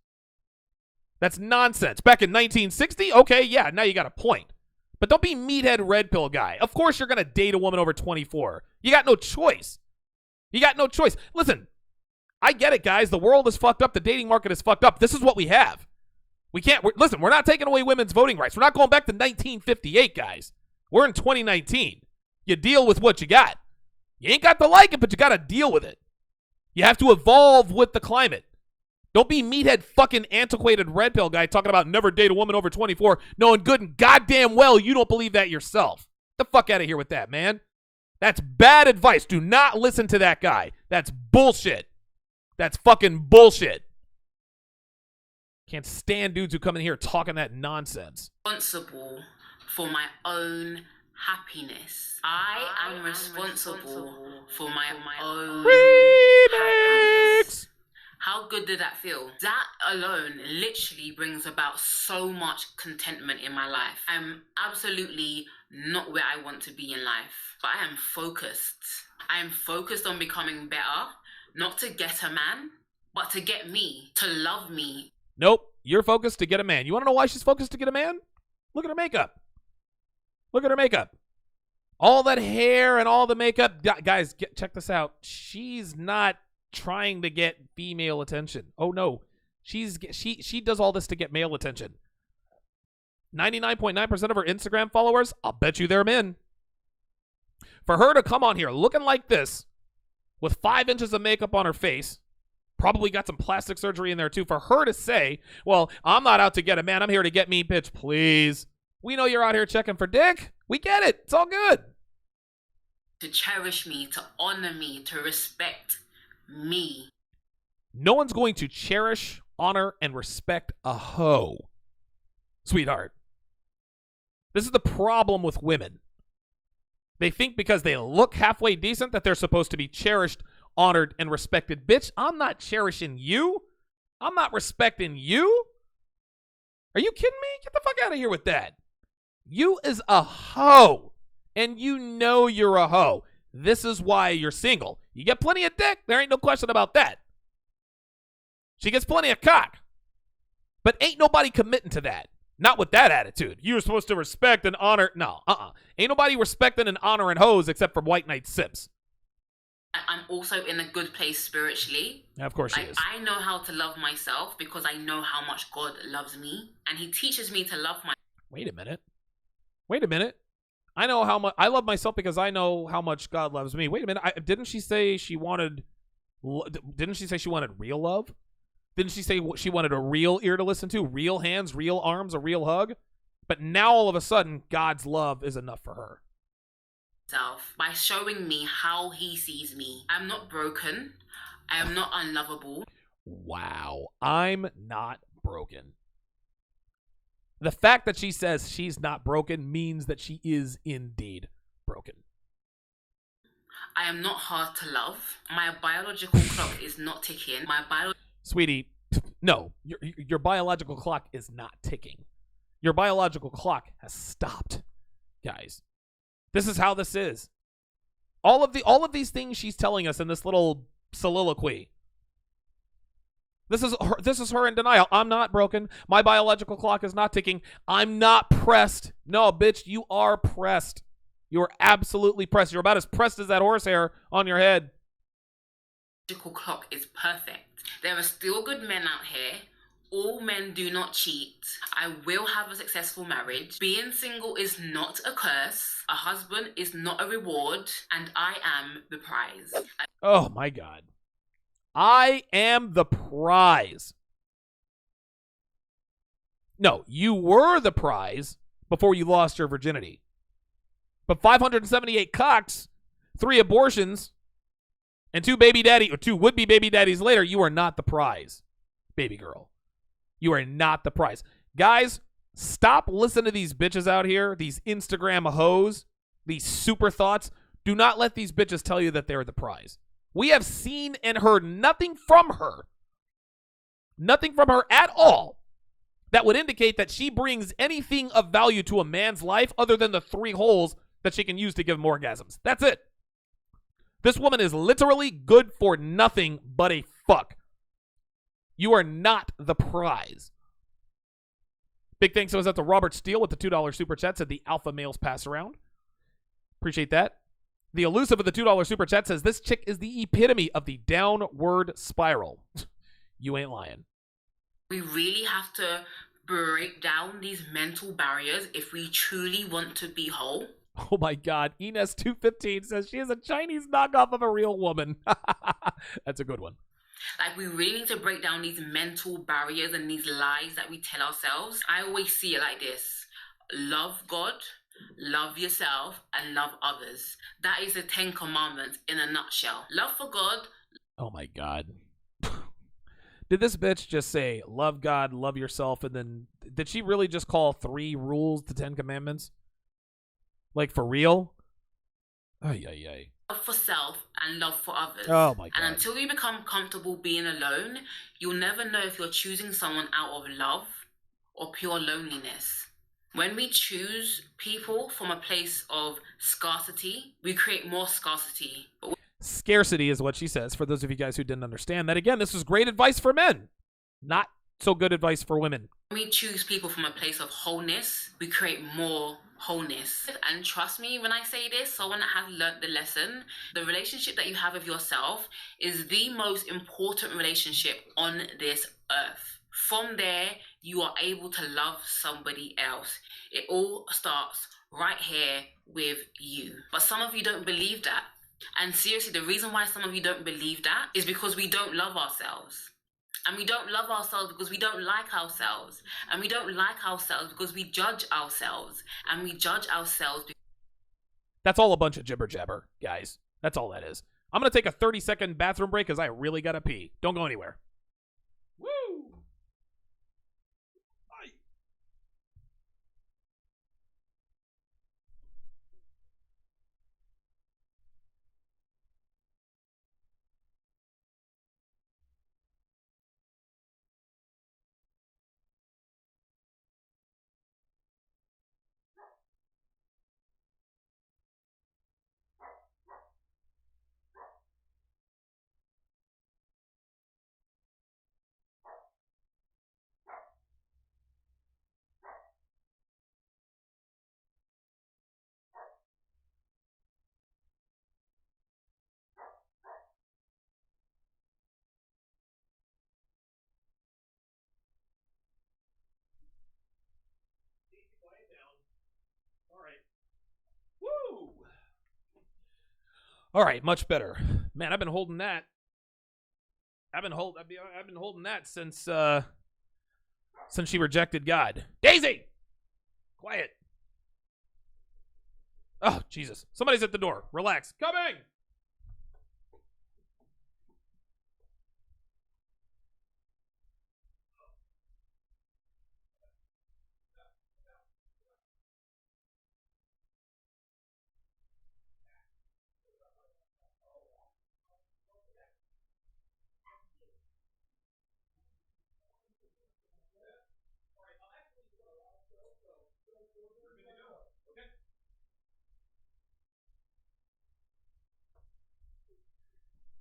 That's nonsense. Back in 1960? Okay, yeah, now you got a point. But don't be Meathead Red Pill guy. Of course you're going to date a woman over 24. You got no choice. You got no choice. Listen, I get it, guys. The world is fucked up. The dating market is fucked up. This is what we have. We can't, listen, we're not taking away women's voting rights. We're not going back to 1958, guys. We're in 2019. You deal with what you got. You ain't got to like it, but you got to deal with it. You have to evolve with the climate. Don't be meathead fucking antiquated red pill guy talking about never date a woman over 24, knowing good and goddamn well you don't believe that yourself. Get the fuck out of here with that, man. That's bad advice. Do not listen to that guy. That's bullshit. That's fucking bullshit. Can't stand dudes who come in here talking that nonsense. Responsible for my own happiness. I am responsible for my own happiness. How good did that feel? That alone literally brings about so much contentment in my life. I'm absolutely not where I want to be in life, but I am focused. I am focused on becoming better, not to get a man, but to get me, to love me. Nope, you're focused to get a man. You want to know why she's focused to get a man? Look at her makeup. Look at her makeup. All that hair and all the makeup. Guys, check this out. She's not trying to get female attention. Oh no, she does all this to get male attention. 99.9% of her Instagram followers, I'll bet you they're men. For her to come on here looking like this, with 5 inches of makeup on her face, Probably got some plastic surgery in there too. For her to say, well, I'm not out to get a man. I'm here to get me, bitch, please. We know you're out here checking for dick. We get it. It's all good. To cherish me, to honor me, to respect me. No one's going to cherish, honor, and respect a hoe, sweetheart. This is the problem with women. They think because they look halfway decent that they're supposed to be cherished, honored, and respected. Bitch, I'm not cherishing you. I'm not respecting you. Are you kidding me? Get the fuck out of here with that. You is a hoe, and you know you're a hoe. This is why you're single. You get plenty of dick. There ain't no question about that. She gets plenty of cock. But ain't nobody committing to that. Not with that attitude. You're supposed to respect and honor. No, Ain't nobody respecting and honoring hoes except for White Knight Sips. I'm also in a good place spiritually. Of course she is. I know how to love myself because I know how much God loves me. And he teaches me to love myself. Wait a minute. I know how much I love myself because I know how much God loves me. Wait a minute. Didn't she say she wanted real love? Didn't she say she wanted a real ear to listen to? Real hands, real arms, a real hug? But now all of a sudden, God's love is enough for her. By showing me how he sees me. I'm not broken. I am not unlovable. Wow. I'm not broken. The fact that she says she's not broken means that she is indeed broken. I am not hard to love. My biological clock is not ticking. Sweetie, no, your biological clock is not ticking. Your biological clock has stopped, guys. This is how this is. All of these things she's telling us in this little soliloquy. This is her in denial. I'm not broken. My biological clock is not ticking. I'm not pressed. No, bitch, you are pressed. You are absolutely pressed. You're about as pressed as that horsehair on your head. Biological clock is perfect. There are still good men out here. All men do not cheat. I will have a successful marriage. Being single is not a curse. A husband is not a reward. And I am the prize. Oh my God. I am the prize. No, you were the prize before you lost your virginity. But 578 cocks, 3 abortions, and 2 would-be baby daddies later, you are not the prize, baby girl. You are not the prize. Guys, stop listening to these bitches out here, these Instagram hoes, these super thoughts. Do not let these bitches tell you that they're the prize. We have seen and heard nothing from her at all, that would indicate that she brings anything of value to a man's life other than the 3 holes that she can use to give him orgasms. That's it. This woman is literally good for nothing but a fuck. You are not the prize. Big thanks goes out to Robert Steele with the $2 super chat, said the alpha males pass around. Appreciate that. The elusive with the $2 super chat says this chick is the epitome of the downward spiral. You ain't lying. We really have to break down these mental barriers if we truly want to be whole. Oh my God. Ines215 says she is a Chinese knockoff of a real woman. That's a good one. Like, we really need to break down these mental barriers and these lies that we tell ourselves. I always see it like this. Love God, love yourself, and love others. That is the 10 commandments in a nutshell. Love for God. Oh my God. Did this bitch just say, love God, love yourself, and then did she really just call 3 rules the 10 commandments? Like, for real? Ay, ay, ay. Love for self and love for others. Oh my God. And until you become comfortable being alone, you'll never know if you're choosing someone out of love or pure loneliness. When we choose people from a place of scarcity, we create more scarcity. Scarcity is what she says, for those of you guys who didn't understand that. Again, this was great advice for men, not so good advice for women. When we choose people from a place of wholeness, we create more wholeness. And trust me when I say this, someone that has learnt the lesson, the relationship that you have with yourself is the most important relationship on this earth. From there, you are able to love somebody else. It all starts right here with you. But some of you don't believe that. And seriously, the reason why some of you don't believe that is because we don't love ourselves. And we don't love ourselves because we don't like ourselves. And we don't like ourselves because we judge ourselves. And we judge ourselves. That's all a bunch of jibber jabber, guys. That's all that is. I'm going to take a 30-second bathroom break because I really got to pee. Don't go anywhere. Woo! All right. Woo! All right, much better. Man, I've been holding that. I've been holding that since she rejected God. Daisy! Quiet. Oh, Jesus. Somebody's at the door. Relax. Coming!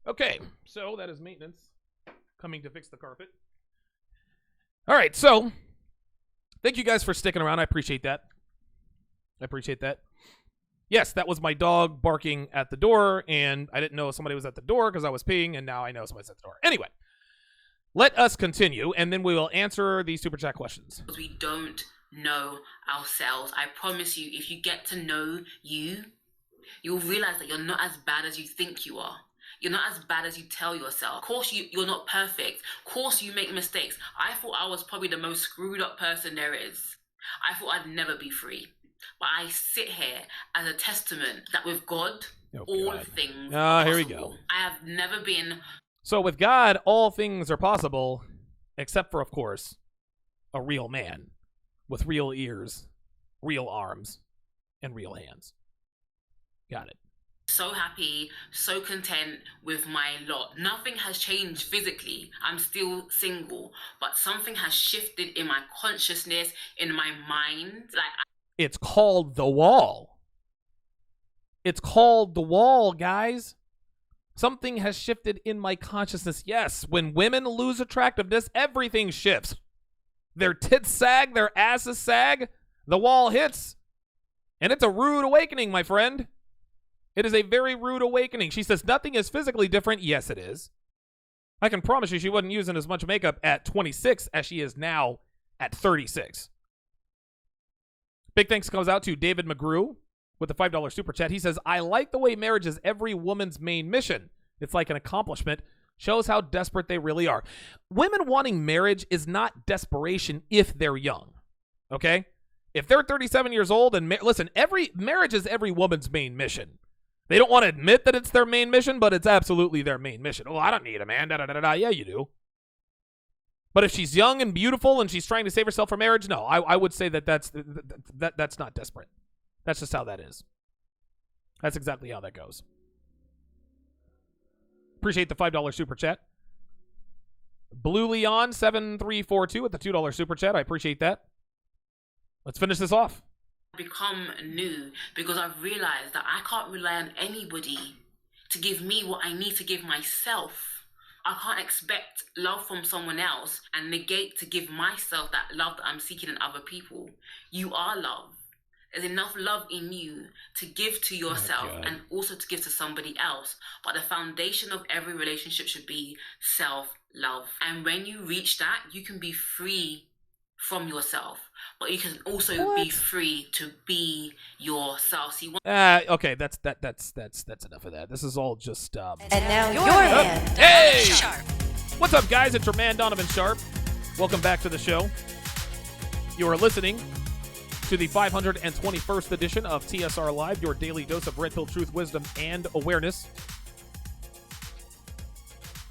Okay, so that is maintenance coming to fix the carpet. All right, so thank you guys for sticking around. I appreciate that. Yes, that was my dog barking at the door, and I didn't know somebody was at the door because I was peeing, and now I know somebody's at the door. Anyway, let us continue, and then we will answer the super chat questions. Because we don't know ourselves. I promise you, if you get to know you, you'll realize that you're not as bad as you think you are. You're not as bad as you tell yourself. Of course, you're not perfect. Of course, you make mistakes. I thought I was probably the most screwed up person there is. I thought I'd never be free. But I sit here as a testament that with God, all things are here possible. we go. I have never been... So with God, all things are possible, except for, of course, a real man with real ears, real arms, and real hands. Got it. So happy, so content with my lot. Nothing has changed physically. I'm still single, but something has shifted in my consciousness, in my mind. It's called the wall. It's called the wall, guys. Something has shifted in my consciousness. Yes, when women lose attractiveness, everything shifts. Their tits sag, their asses sag, the wall hits. And it's a rude awakening, my friend. It is a very rude awakening. She says nothing is physically different. Yes, it is. I can promise you she wasn't using as much makeup at 26 as she is now at 36. Big thanks goes out to David McGrew with the $5 super chat. He says, I like the way marriage is every woman's main mission. It's like an accomplishment. Shows how desperate they really are. Women wanting marriage is not desperation if they're young. Okay? If they're 37 years old and listen, every marriage is every woman's main mission. They don't want to admit that it's their main mission, but it's absolutely their main mission. Oh, I don't need a man. Da-da-da-da. Yeah, you do. But if she's young and beautiful and she's trying to save herself for marriage, no, I would say that's not desperate. That's just how that is. That's exactly how that goes. Appreciate the $5 super chat. Blue Leon 7342 with the $2 super chat. I appreciate that. Let's finish this off. Become new because I've realized that I can't rely on anybody to give me what I need to give myself. I can't expect love from someone else and negate to give myself that love that I'm seeking in other people. You are love. There's enough love in you to give to yourself and also to give to somebody else. But the foundation of every relationship should be self-love. And when you reach that, you can be free from yourself. but you can also be free to be yourself. So you want Okay, that's enough of that. This is all just And now your man, Hey! Sharpe. What's up, guys? It's your man, Donovan Sharpe. Welcome back to the show. You are listening to the 521st edition of TSR Live, your daily dose of red pill truth, wisdom, and awareness.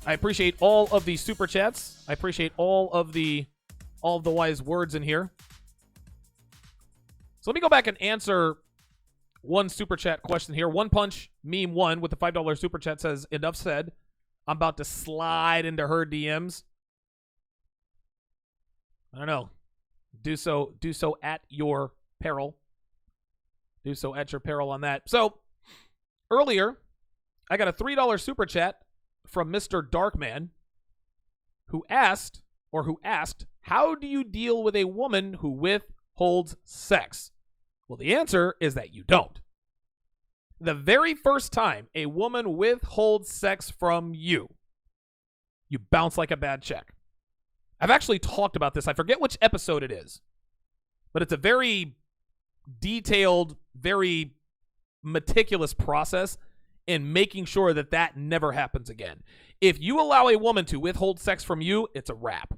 I appreciate all of the super chats. I appreciate all of the wise words in here. So let me go back and answer one super chat question here. One Punch Meme 1 with the $5 super chat says, enough said. I'm about to slide into her DMs. I don't know. Do so at your peril. Do so at your peril on that. So earlier, I got a $3 super chat from Mr. Darkman, who asked, how do you deal with a woman who withholds sex? Well, the answer is that you don't. The very first time a woman withholds sex from you, you bounce like a bad check. I've actually talked about this. I forget which episode it is, but it's a very detailed, very meticulous process in making sure that that never happens again. If you allow a woman to withhold sex from you, it's a wrap.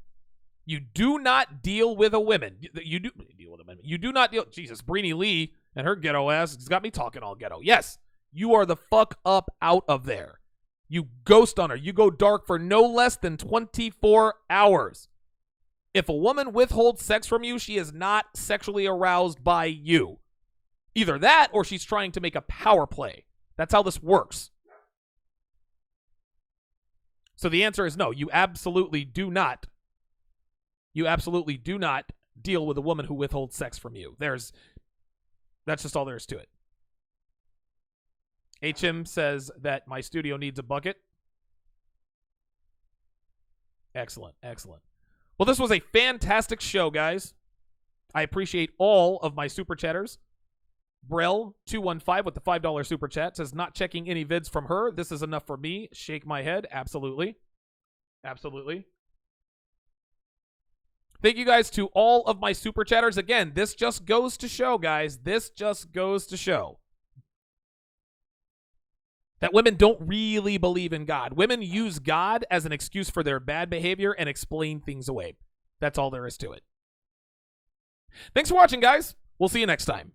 You do not deal with a woman. You do deal with a woman. You do not deal. Jesus, Brini Lee and her ghetto ass has got me talking all ghetto. Yes, you are the fuck up out of there. You ghost on her. You go dark for no less than 24 hours. If a woman withholds sex from you, she is not sexually aroused by you. Either that or she's trying to make a power play. That's how this works. So the answer is no. You absolutely do not. You absolutely do not deal with a woman who withholds sex from you. That's just all there is to it. HM says that my studio needs a bucket. Excellent, excellent. Well, this was a fantastic show, guys. I appreciate all of my super chatters. Brell215 with the $5 super chat says, not checking any vids from her. This is enough for me. Shake my head. Absolutely. Absolutely. Thank you guys to all of my super chatters. Again, this just goes to show, guys. This just goes to show that women don't really believe in God. Women use God as an excuse for their bad behavior and explain things away. That's all there is to it. Thanks for watching, guys. We'll see you next time.